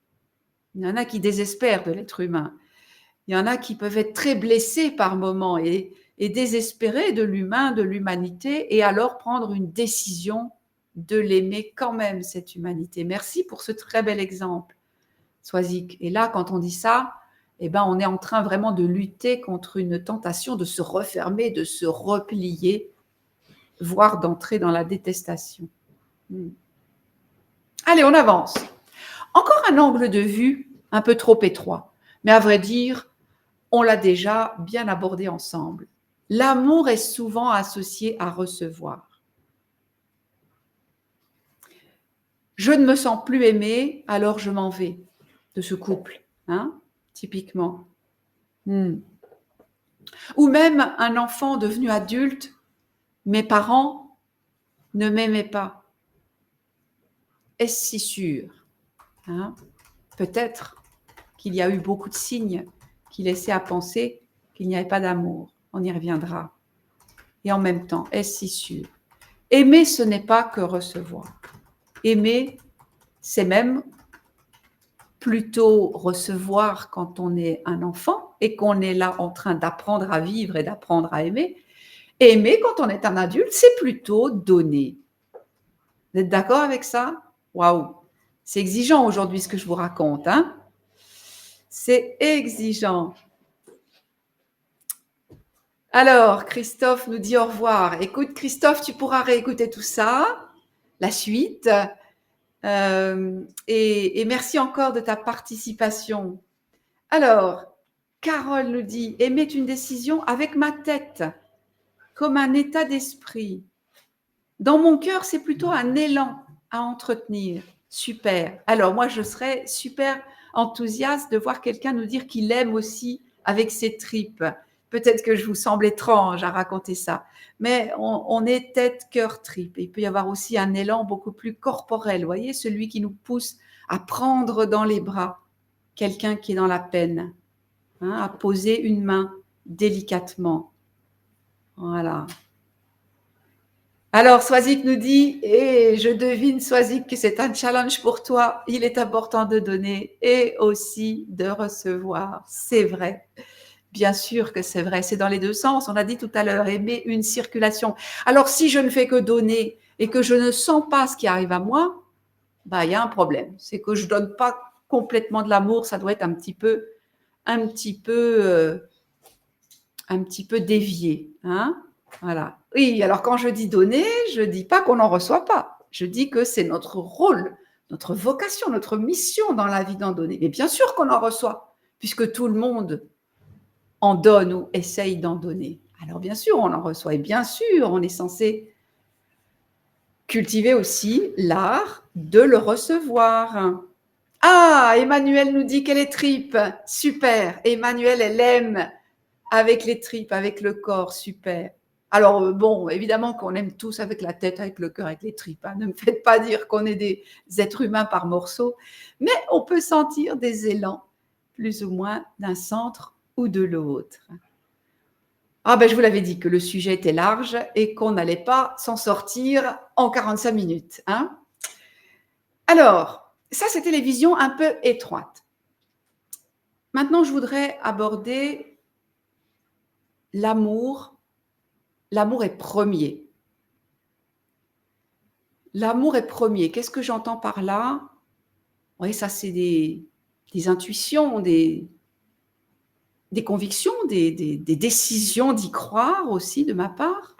il y en a qui désespèrent de l'être humain. Il y en a qui peuvent être très blessés par moments et désespérer de l'humain, de l'humanité, et alors prendre une décision de l'aimer quand même, cette humanité. Merci pour ce très bel exemple, Swazik. Et là, quand on dit ça, eh ben, on est en train vraiment de lutter contre une tentation de se refermer, de se replier, voire d'entrer dans la détestation. Allez, on avance. Encore un angle de vue un peu trop étroit, mais à vrai dire, on l'a déjà bien abordé ensemble. L'amour est souvent associé à recevoir. Je ne me sens plus aimée, alors je m'en vais de ce couple, hein, typiquement. Ou même un enfant devenu adulte, mes parents ne m'aimaient pas. Est-ce si sûr, hein? Peut-être qu'il y a eu beaucoup de signes qui laissaient à penser qu'il n'y avait pas d'amour. On y reviendra. Et en même temps, est-ce si sûr? Aimer, ce n'est pas que recevoir. Aimer, c'est même plutôt recevoir quand on est un enfant et qu'on est là en train d'apprendre à vivre et d'apprendre à aimer. Aimer quand on est un adulte, c'est plutôt donner. Vous êtes d'accord avec ça? Waouh! C'est exigeant aujourd'hui ce que je vous raconte, hein? C'est exigeant. Alors, Christophe nous dit au revoir. Écoute, Christophe, tu pourras réécouter tout ça, la suite. Et merci encore de ta participation. Alors, Carole nous dit, aimer une décision avec ma tête, comme un état d'esprit. Dans mon cœur, c'est plutôt un élan à entretenir. Super. Alors, moi, je serais super enthousiaste de voir quelqu'un nous dire qu'il aime aussi avec ses tripes. Peut-être que je vous semble étrange à raconter ça, mais on est tête, cœur, tripes. Et il peut y avoir aussi un élan beaucoup plus corporel, vous voyez, celui qui nous pousse à prendre dans les bras quelqu'un qui est dans la peine, hein, à poser une main délicatement. Voilà. Alors, Swazik nous dit, et je devine, Swazik, que c'est un challenge pour toi. Il est important de donner et aussi de recevoir. C'est vrai. Bien sûr que c'est vrai. C'est dans les deux sens. On a dit tout à l'heure, aimer une circulation. Alors, si je ne fais que donner et que je ne sens pas ce qui arrive à moi, bah, il y a un problème. C'est que je donne pas complètement de l'amour. Ça doit être un petit peu dévié, hein? Voilà. Oui, alors quand je dis donner, je dis pas qu'on n'en reçoit pas. Je dis que c'est notre rôle, notre vocation, notre mission dans la vie d'en donner. Mais bien sûr qu'on en reçoit, puisque tout le monde en donne ou essaye d'en donner. Alors bien sûr, on en reçoit. Et bien sûr, on est censé cultiver aussi l'art de le recevoir. Ah, Emmanuel nous dit qu'elle est tripe. Super. Emmanuel, elle aime avec les tripes, avec le corps, super. Alors, bon, évidemment qu'on aime tous avec la tête, avec le cœur, avec les tripes. Hein. Ne me faites pas dire qu'on est des êtres humains par morceaux, mais on peut sentir des élans, plus ou moins d'un centre ou de l'autre. Ah ben, je vous l'avais dit que le sujet était large et qu'on n'allait pas s'en sortir en 45 minutes. Hein. Alors, ça, c'était les visions un peu étroites. Maintenant, je voudrais aborder l'amour. L'amour est premier. L'amour est premier. Qu'est-ce que j'entends par là? voyez, ça c'est des intuitions, des convictions, des décisions d'y croire aussi de ma part.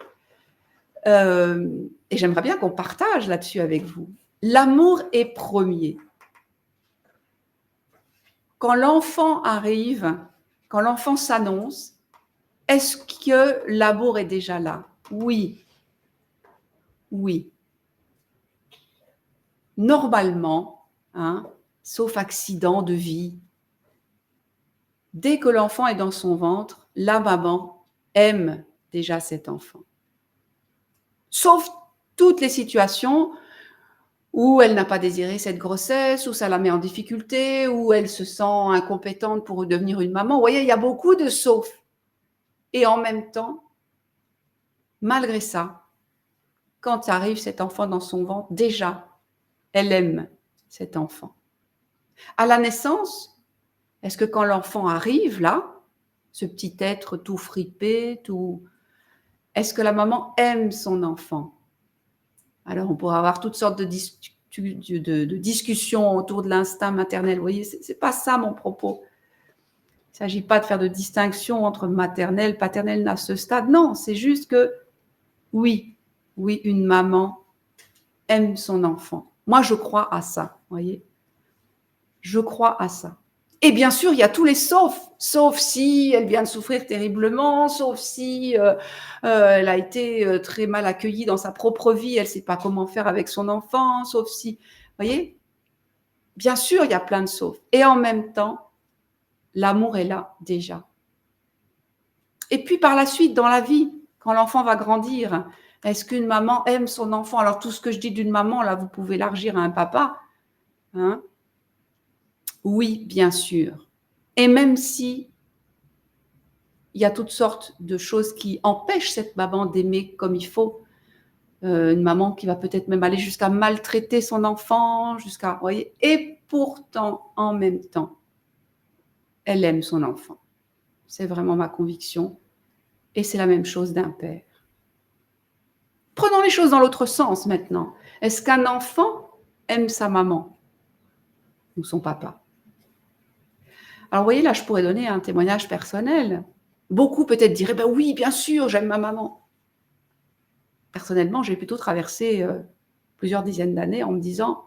Et j'aimerais bien qu'on partage là-dessus avec vous. L'amour est premier. Quand l'enfant arrive, quand l'enfant s'annonce, est-ce que l'amour est déjà là? Oui. Oui. Normalement, hein, sauf accident de vie, dès que l'enfant est dans son ventre, la maman aime déjà cet enfant. Sauf toutes les situations où elle n'a pas désiré cette grossesse, où ça la met en difficulté, où elle se sent incompétente pour devenir une maman. Vous voyez, il y a beaucoup de sauf. Et en même temps, malgré ça, quand arrive cet enfant dans son ventre, déjà, elle aime cet enfant. À la naissance, est-ce que quand l'enfant arrive là, ce petit être tout fripé, est-ce que la maman aime son enfant? Alors on pourra avoir toutes sortes de discussions autour de l'instinct maternel. Vous voyez, c'est pas ça mon propos. Il ne s'agit pas de faire de distinction entre maternelle, paternelle à ce stade. Non, c'est juste que oui, une maman aime son enfant. Moi, je crois à ça, vous voyez. Je crois à ça. Et bien sûr, il y a tous les sauf si elle vient de souffrir terriblement, sauf si elle a été très mal accueillie dans sa propre vie, elle ne sait pas comment faire avec son enfant, sauf si, vous voyez, bien sûr, il y a plein de sauf. Et en même temps, l'amour est là déjà. Et puis par la suite, dans la vie, quand l'enfant va grandir, est-ce qu'une maman aime son enfant? Alors tout ce que je dis d'une maman, là, vous pouvez l'élargir à un papa. Hein? Oui, bien sûr. Et même si il y a toutes sortes de choses qui empêchent cette maman d'aimer comme il faut, une maman qui va peut-être même aller jusqu'à maltraiter son enfant, vous voyez, et pourtant, en même temps, elle aime son enfant. C'est vraiment ma conviction. Et c'est la même chose d'un père. Prenons les choses dans l'autre sens maintenant. Est-ce qu'un enfant aime sa maman ou son papa? Alors, vous voyez, là, je pourrais donner un témoignage personnel. Beaucoup peut-être diraient, ben oui, bien sûr, j'aime ma maman. Personnellement, j'ai plutôt traversé plusieurs dizaines d'années en me disant,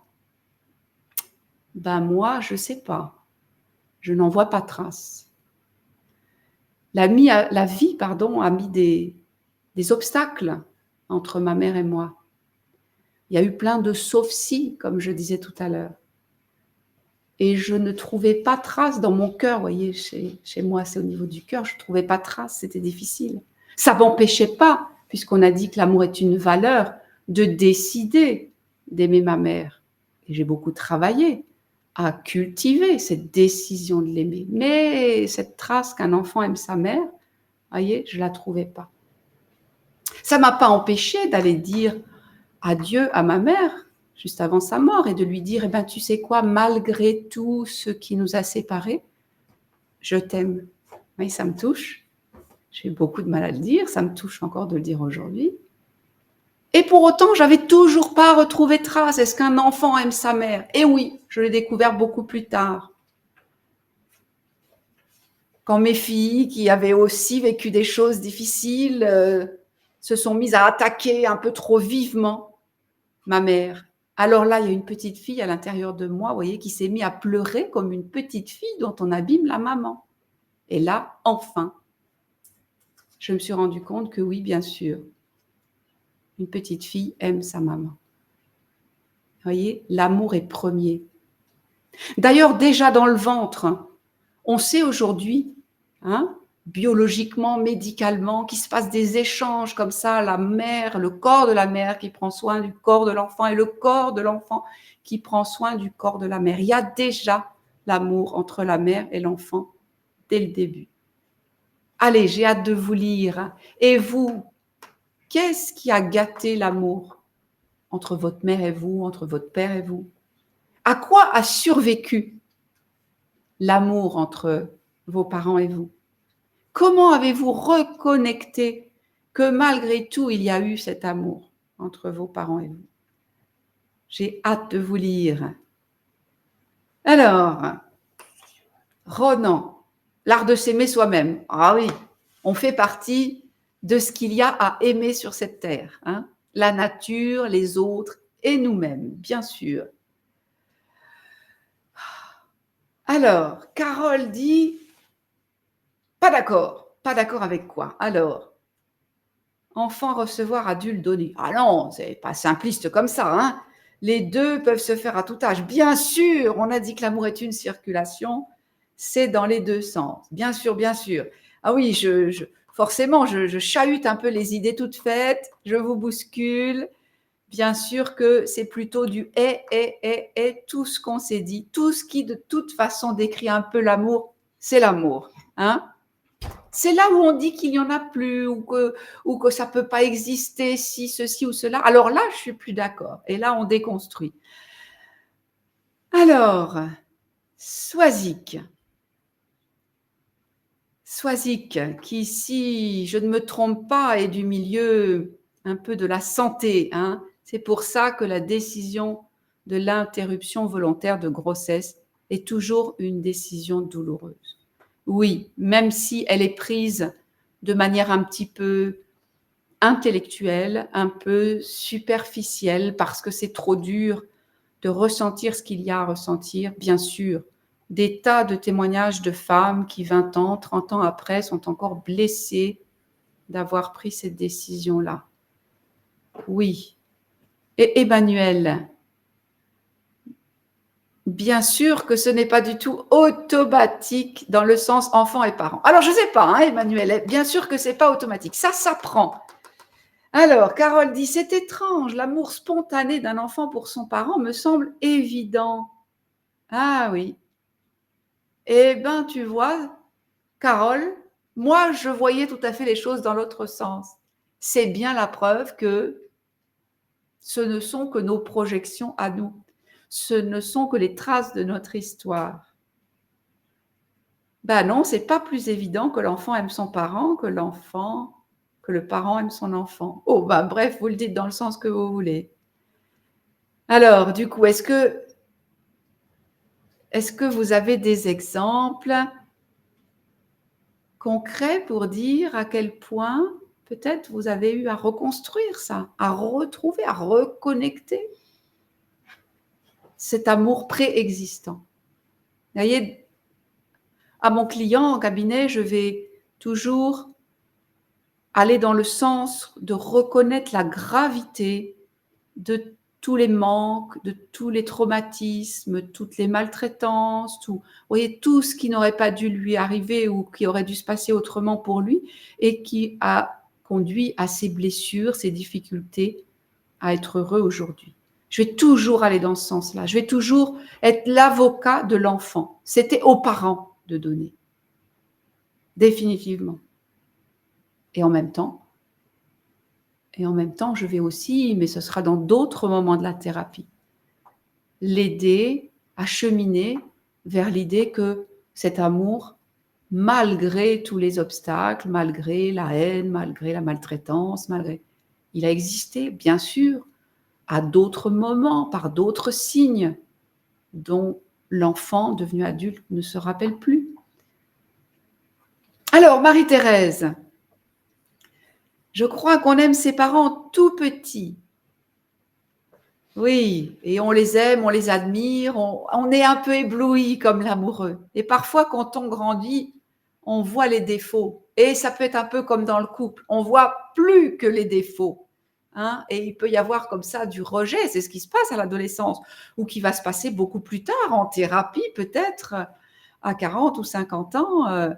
ben moi, je ne sais pas. Je n'en vois pas trace. La vie, a mis des obstacles entre ma mère et moi. Il y a eu plein de sauf-si, comme je disais tout à l'heure. Et je ne trouvais pas trace dans mon cœur, vous voyez, chez moi, c'est au niveau du cœur, je ne trouvais pas trace, c'était difficile. Ça ne m'empêchait pas, puisqu'on a dit que l'amour est une valeur, de décider d'aimer ma mère. Et j'ai beaucoup travaillé à cultiver cette décision de l'aimer. Mais cette trace qu'un enfant aime sa mère, vous voyez, je ne la trouvais pas. Ça ne m'a pas empêché d'aller dire adieu à ma mère, juste avant sa mort, et de lui dire, eh ben, tu sais quoi, malgré tout ce qui nous a séparés, je t'aime. Oui, ça me touche. J'ai eu beaucoup de mal à le dire, ça me touche encore de le dire aujourd'hui. Et pour autant, j'avais toujours pas retrouvé trace. Est-ce qu'un enfant aime sa mère? Et oui, je l'ai découvert beaucoup plus tard. Quand mes filles, qui avaient aussi vécu des choses difficiles, se sont mises à attaquer un peu trop vivement ma mère. Alors là, il y a une petite fille à l'intérieur de moi, vous voyez, qui s'est mise à pleurer comme une petite fille dont on abîme la maman. Et là, enfin, je me suis rendu compte que oui, bien sûr, une petite fille aime sa maman. Vous voyez, l'amour est premier. D'ailleurs, déjà dans le ventre, on sait aujourd'hui, hein, biologiquement, médicalement, qu'il se passe des échanges comme ça, la mère, le corps de la mère qui prend soin du corps de l'enfant et le corps de l'enfant qui prend soin du corps de la mère. Il y a déjà l'amour entre la mère et l'enfant dès le début. Allez, j'ai hâte de vous lire. Et vous, qu'est-ce qui a gâté l'amour entre votre mère et vous, entre votre père et vous? À quoi a survécu l'amour entre vos parents et vous? Comment avez-vous reconnecté que malgré tout, il y a eu cet amour entre vos parents et vous? J'ai hâte de vous lire. Alors, Ronan, l'art de s'aimer soi-même. Ah oui, on fait partie de ce qu'il y a à aimer sur cette terre, hein. La nature, les autres et nous-mêmes, bien sûr. Alors, Carole dit pas d'accord. Pas d'accord avec quoi? Alors, enfant recevoir, adulte donner. Ah non, c'est pas simpliste comme ça, hein. Les deux peuvent se faire à tout âge. Bien sûr, on a dit que l'amour est une circulation, c'est dans les deux sens. Bien sûr, bien sûr. Ah oui, forcément, je chahute un peu les idées toutes faites, je vous bouscule. Bien sûr que c'est plutôt du et, tout ce qu'on s'est dit, tout ce qui de toute façon décrit un peu l'amour, c'est l'amour, hein. C'est là où on dit qu'il n'y en a plus ou que ça ne peut pas exister si ceci ou cela. Alors là, je suis plus d'accord. Et là, on déconstruit. Alors, Swazik. Swazik, qui, si je ne me trompe pas, est du milieu un peu de la santé, hein. C'est pour ça que la décision de l'interruption volontaire de grossesse est toujours une décision douloureuse. Oui, même si elle est prise de manière un petit peu intellectuelle, un peu superficielle, parce que c'est trop dur de ressentir ce qu'il y a à ressentir, bien sûr. Des tas de témoignages de femmes qui, 20 ans, 30 ans après, sont encore blessées d'avoir pris cette décision-là. Oui. Et Emmanuel, bien sûr que ce n'est pas du tout automatique dans le sens enfant et parent. Alors, je ne sais pas, hein, Emmanuel, bien sûr que ce n'est pas automatique. Ça s'apprend. Alors, Carole dit, c'est étrange, l'amour spontané d'un enfant pour son parent me semble évident. Ah oui. Eh bien, tu vois, Carole, moi, je voyais tout à fait les choses dans l'autre sens. C'est bien la preuve que ce ne sont que nos projections à nous. Ce ne sont que les traces de notre histoire. Ben non, c'est pas plus évident que l'enfant aime son parent que le parent aime son enfant. Oh, ben bref, vous le dites dans le sens que vous voulez. Alors, du coup, est-ce que vous avez des exemples concrets pour dire à quel point peut-être vous avez eu à reconstruire ça, à retrouver, à reconnecter cet amour préexistant? Vous voyez, à mon client en cabinet, je vais toujours aller dans le sens de reconnaître la gravité de tous les manques, de tous les traumatismes, toutes les maltraitances, tout, vous voyez, tout ce qui n'aurait pas dû lui arriver ou qui aurait dû se passer autrement pour lui et qui a conduit à ses blessures, ses difficultés à être heureux aujourd'hui. Je vais toujours aller dans ce sens-là. Je vais toujours être l'avocat de l'enfant. C'était aux parents de donner. Définitivement. Et en même temps, je vais aussi, mais ce sera dans d'autres moments de la thérapie, l'aider à cheminer vers l'idée que cet amour, malgré tous les obstacles, malgré la haine, malgré la maltraitance, il a existé, bien sûr, à d'autres moments, par d'autres signes dont l'enfant devenu adulte ne se rappelle plus. Alors, Marie-Thérèse, je crois qu'on aime ses parents tout petits. Oui, et on les aime, on les admire, on est un peu ébloui comme l'amoureux. Et parfois, quand on grandit, on voit les défauts. Et ça peut être un peu comme dans le couple, on voit plus que les défauts, hein. Et il peut y avoir comme ça du rejet, c'est ce qui se passe à l'adolescence, ou qui va se passer beaucoup plus tard, en thérapie peut-être, à 40 ou 50 ans.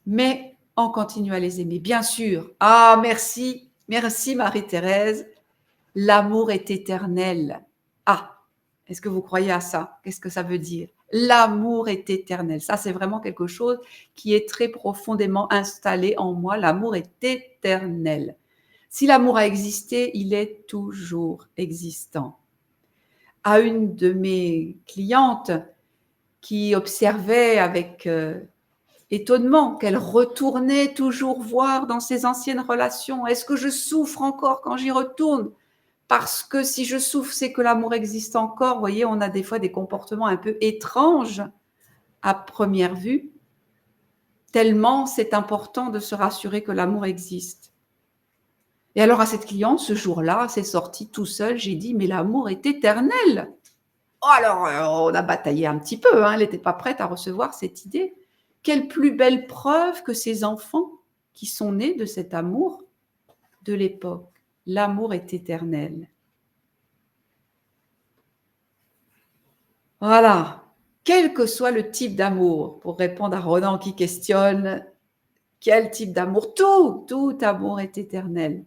Mais on continue à les aimer, bien sûr. Ah, merci, merci Marie-Thérèse. L'amour est éternel. Ah, est-ce que vous croyez à ça? Qu'est-ce que ça veut dire? L'amour est éternel. Ça, c'est vraiment quelque chose qui est très profondément installé en moi. L'amour est éternel. Si l'amour a existé, il est toujours existant. À une de mes clientes qui observait avec étonnement qu'elle retournait toujours voir dans ses anciennes relations. Est-ce que je souffre encore quand j'y retourne? Parce que si je souffre, c'est que l'amour existe encore. Vous voyez, on a des fois des comportements un peu étranges à première vue, tellement c'est important de se rassurer que l'amour existe. Et alors à cette cliente, ce jour-là, c'est sorti tout seul, j'ai dit: «Mais l'amour est éternel!» Oh alors, on a bataillé un petit peu, hein, elle n'était pas prête à recevoir cette idée. Quelle plus belle preuve que ces enfants qui sont nés de cet amour de l'époque. L'amour est éternel. Voilà. Quel que soit le type d'amour, pour répondre à Ronan qui questionne, quel type d'amour? Tout amour est éternel.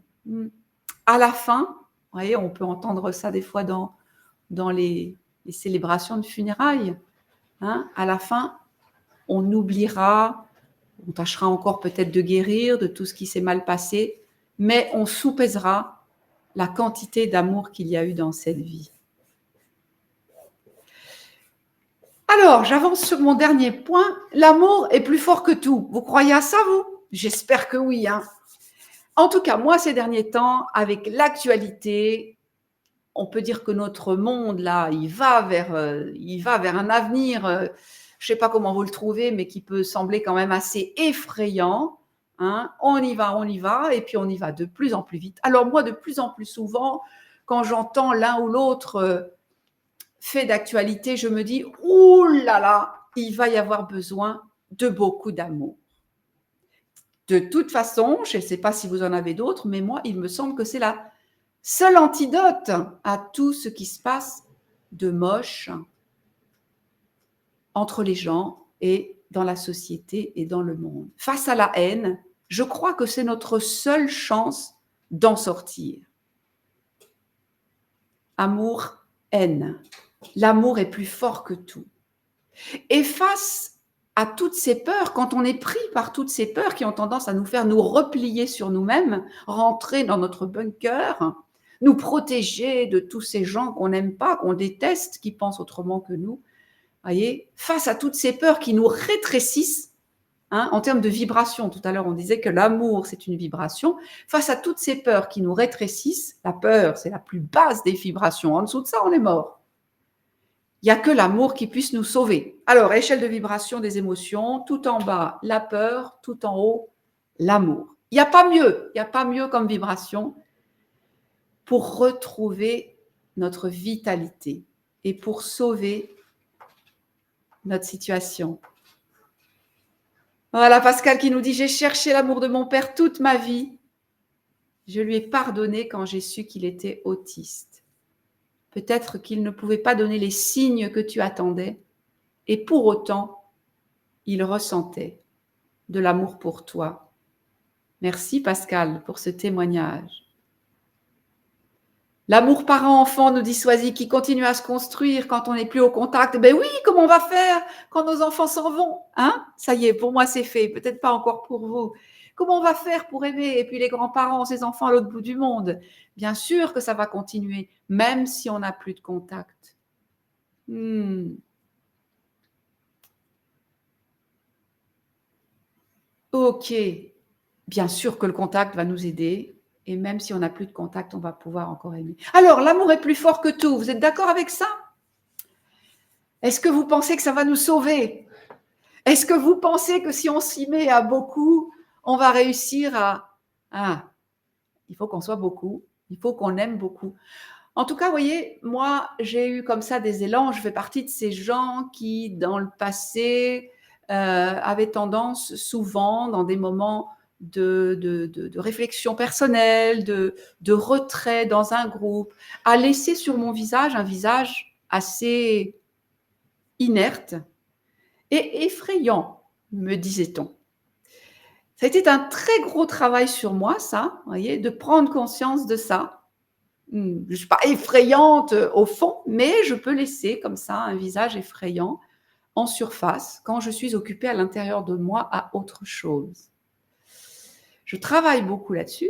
À la fin, vous voyez, on peut entendre ça des fois dans les célébrations de funérailles, hein. À la fin, on oubliera, on tâchera encore peut-être de guérir de tout ce qui s'est mal passé, mais on soupesera la quantité d'amour qu'il y a eu dans cette vie. Alors, j'avance sur mon dernier point. L'amour est plus fort que tout. Vous croyez à ça, vous? J'espère que oui, hein. En tout cas, moi, ces derniers temps, avec l'actualité, on peut dire que notre monde, là, il va vers un avenir, je ne sais pas comment vous le trouvez, mais qui peut sembler quand même assez effrayant. Hein. On y va, et puis on y va de plus en plus vite. Alors moi, de plus en plus souvent, quand j'entends l'un ou l'autre fait d'actualité, je me dis, ouh là là, il va y avoir besoin de beaucoup d'amour. De toute façon, je ne sais pas si vous en avez d'autres, mais moi, il me semble que c'est la seule antidote à tout ce qui se passe de moche entre les gens et dans la société et dans le monde. Face à la haine, je crois que c'est notre seule chance d'en sortir. Amour, haine. L'amour est plus fort que tout. Et face à toutes ces peurs, quand on est pris par toutes ces peurs qui ont tendance à nous faire nous replier sur nous-mêmes, rentrer dans notre bunker, nous protéger de tous ces gens qu'on n'aime pas, qu'on déteste, qui pensent autrement que nous, voyez, face à toutes ces peurs qui nous rétrécissent, hein, en termes de vibration, tout à l'heure on disait que l'amour c'est une vibration, face à toutes ces peurs qui nous rétrécissent, la peur c'est la plus basse des vibrations, en dessous de ça on est mort. Il n'y a que l'amour qui puisse nous sauver. Alors, échelle de vibration des émotions, tout en bas, la peur, tout en haut, l'amour. Il n'y a pas mieux comme vibration pour retrouver notre vitalité et pour sauver notre situation. Voilà Pascal qui nous dit « J'ai cherché l'amour de mon père toute ma vie. Je lui ai pardonné quand j'ai su qu'il était autiste. Peut-être qu'il ne pouvait pas donner les signes que tu attendais. Et pour autant, il ressentait de l'amour pour toi. » Merci Pascal pour ce témoignage. L'amour parent-enfant, nous dit Soisy, qui continue à se construire quand on n'est plus au contact. Ben oui, comment on va faire quand nos enfants s'en vont, hein? Ça y est, pour moi c'est fait, peut-être pas encore pour vous. Comment on va faire pour aimer? Et puis les grands-parents, ces enfants à l'autre bout du monde. Bien sûr que ça va continuer, même si on n'a plus de contact. Ok, bien sûr que le contact va nous aider. Et même si on n'a plus de contact, on va pouvoir encore aimer. Alors, l'amour est plus fort que tout. Vous êtes d'accord avec ça? Est-ce que vous pensez que ça va nous sauver? Est-ce que vous pensez que si on s'y met à beaucoup, on va réussir à... Ah, il faut qu'on soit beaucoup. Il faut qu'on aime beaucoup. En tout cas, vous voyez, moi, j'ai eu comme ça des élans. Je fais partie de ces gens qui, dans le passé, avaient tendance souvent, dans des moments de réflexion personnelle, de retrait dans un groupe, à laisser sur mon visage un visage assez inerte et effrayant, me disait-on. Ça a été un très gros travail sur moi, ça, vous voyez, de prendre conscience de ça. Je ne suis pas effrayante au fond, mais je peux laisser comme ça un visage effrayant en surface quand je suis occupée à l'intérieur de moi à autre chose. Je travaille beaucoup là-dessus.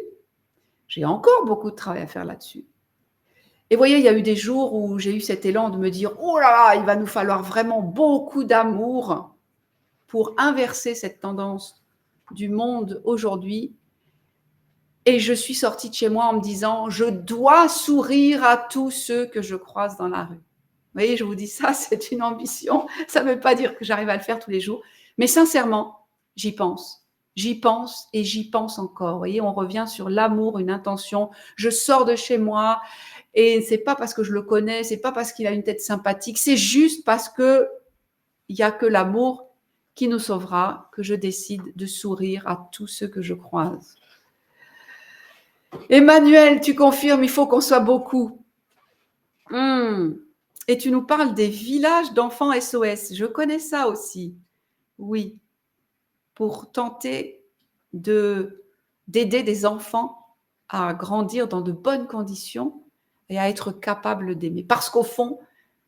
J'ai encore beaucoup de travail à faire là-dessus. Et vous voyez, il y a eu des jours où j'ai eu cet élan de me dire « Oh là là, il va nous falloir vraiment beaucoup d'amour pour inverser cette tendance du monde aujourd'hui. » Et je suis sortie de chez moi en me disant: «Je dois sourire à tous ceux que je croise dans la rue». Vous voyez, je vous dis ça, c'est une ambition. Ça ne veut pas dire que j'arrive à le faire tous les jours, mais sincèrement, j'y pense. J'y pense et j'y pense encore. Vous voyez, on revient sur l'amour, une intention. Je sors de chez moi et c'est pas parce que je le connais, c'est pas parce qu'il a une tête sympathique, c'est juste parce qu'il y a que l'amour qui nous sauvera que je décide de sourire à tous ceux que je croise. Emmanuel, tu confirmes, il faut qu'on soit beaucoup. Et tu nous parles des villages d'enfants SOS. Je connais ça aussi. Oui, pour tenter d'aider des enfants à grandir dans de bonnes conditions et à être capables d'aimer. Parce qu'au fond,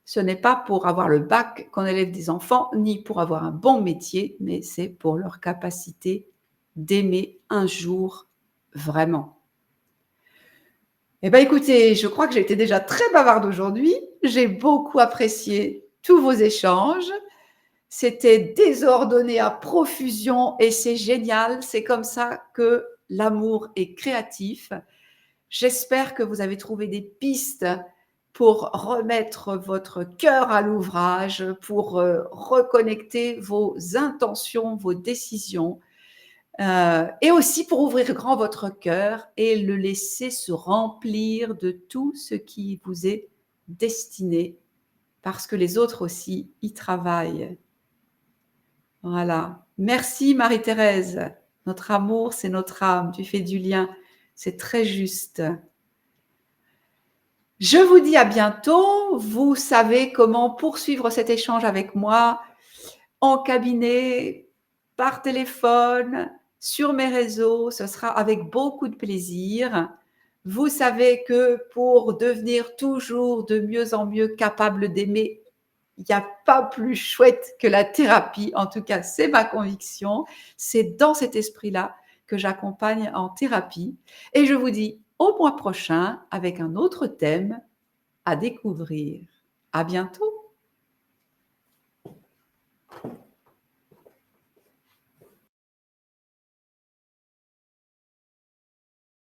ce n'est pas pour avoir le bac qu'on élève des enfants, ni pour avoir un bon métier, mais c'est pour leur capacité d'aimer un jour vraiment. Eh bien, écoutez, je crois que j'ai été déjà très bavarde aujourd'hui. J'ai beaucoup apprécié tous vos échanges. C'était désordonné à profusion et c'est génial. C'est comme ça que l'amour est créatif. J'espère que vous avez trouvé des pistes pour remettre votre cœur à l'ouvrage, pour reconnecter vos intentions, vos décisions. Et aussi pour ouvrir grand votre cœur et le laisser se remplir de tout ce qui vous est destiné, parce que les autres aussi y travaillent. Voilà. Merci Marie-Thérèse. Notre amour, c'est notre âme. Tu fais du lien. C'est très juste. Je vous dis à bientôt. Vous savez comment poursuivre cet échange avec moi en cabinet, par téléphone, sur mes réseaux. Ce sera avec beaucoup de plaisir. Vous savez que pour devenir toujours de mieux en mieux capable d'aimer, il n'y a pas plus chouette que la thérapie. En tout cas, c'est ma conviction. C'est dans cet esprit-là que j'accompagne en thérapie. Et je vous dis au mois prochain avec un autre thème à découvrir. À bientôt.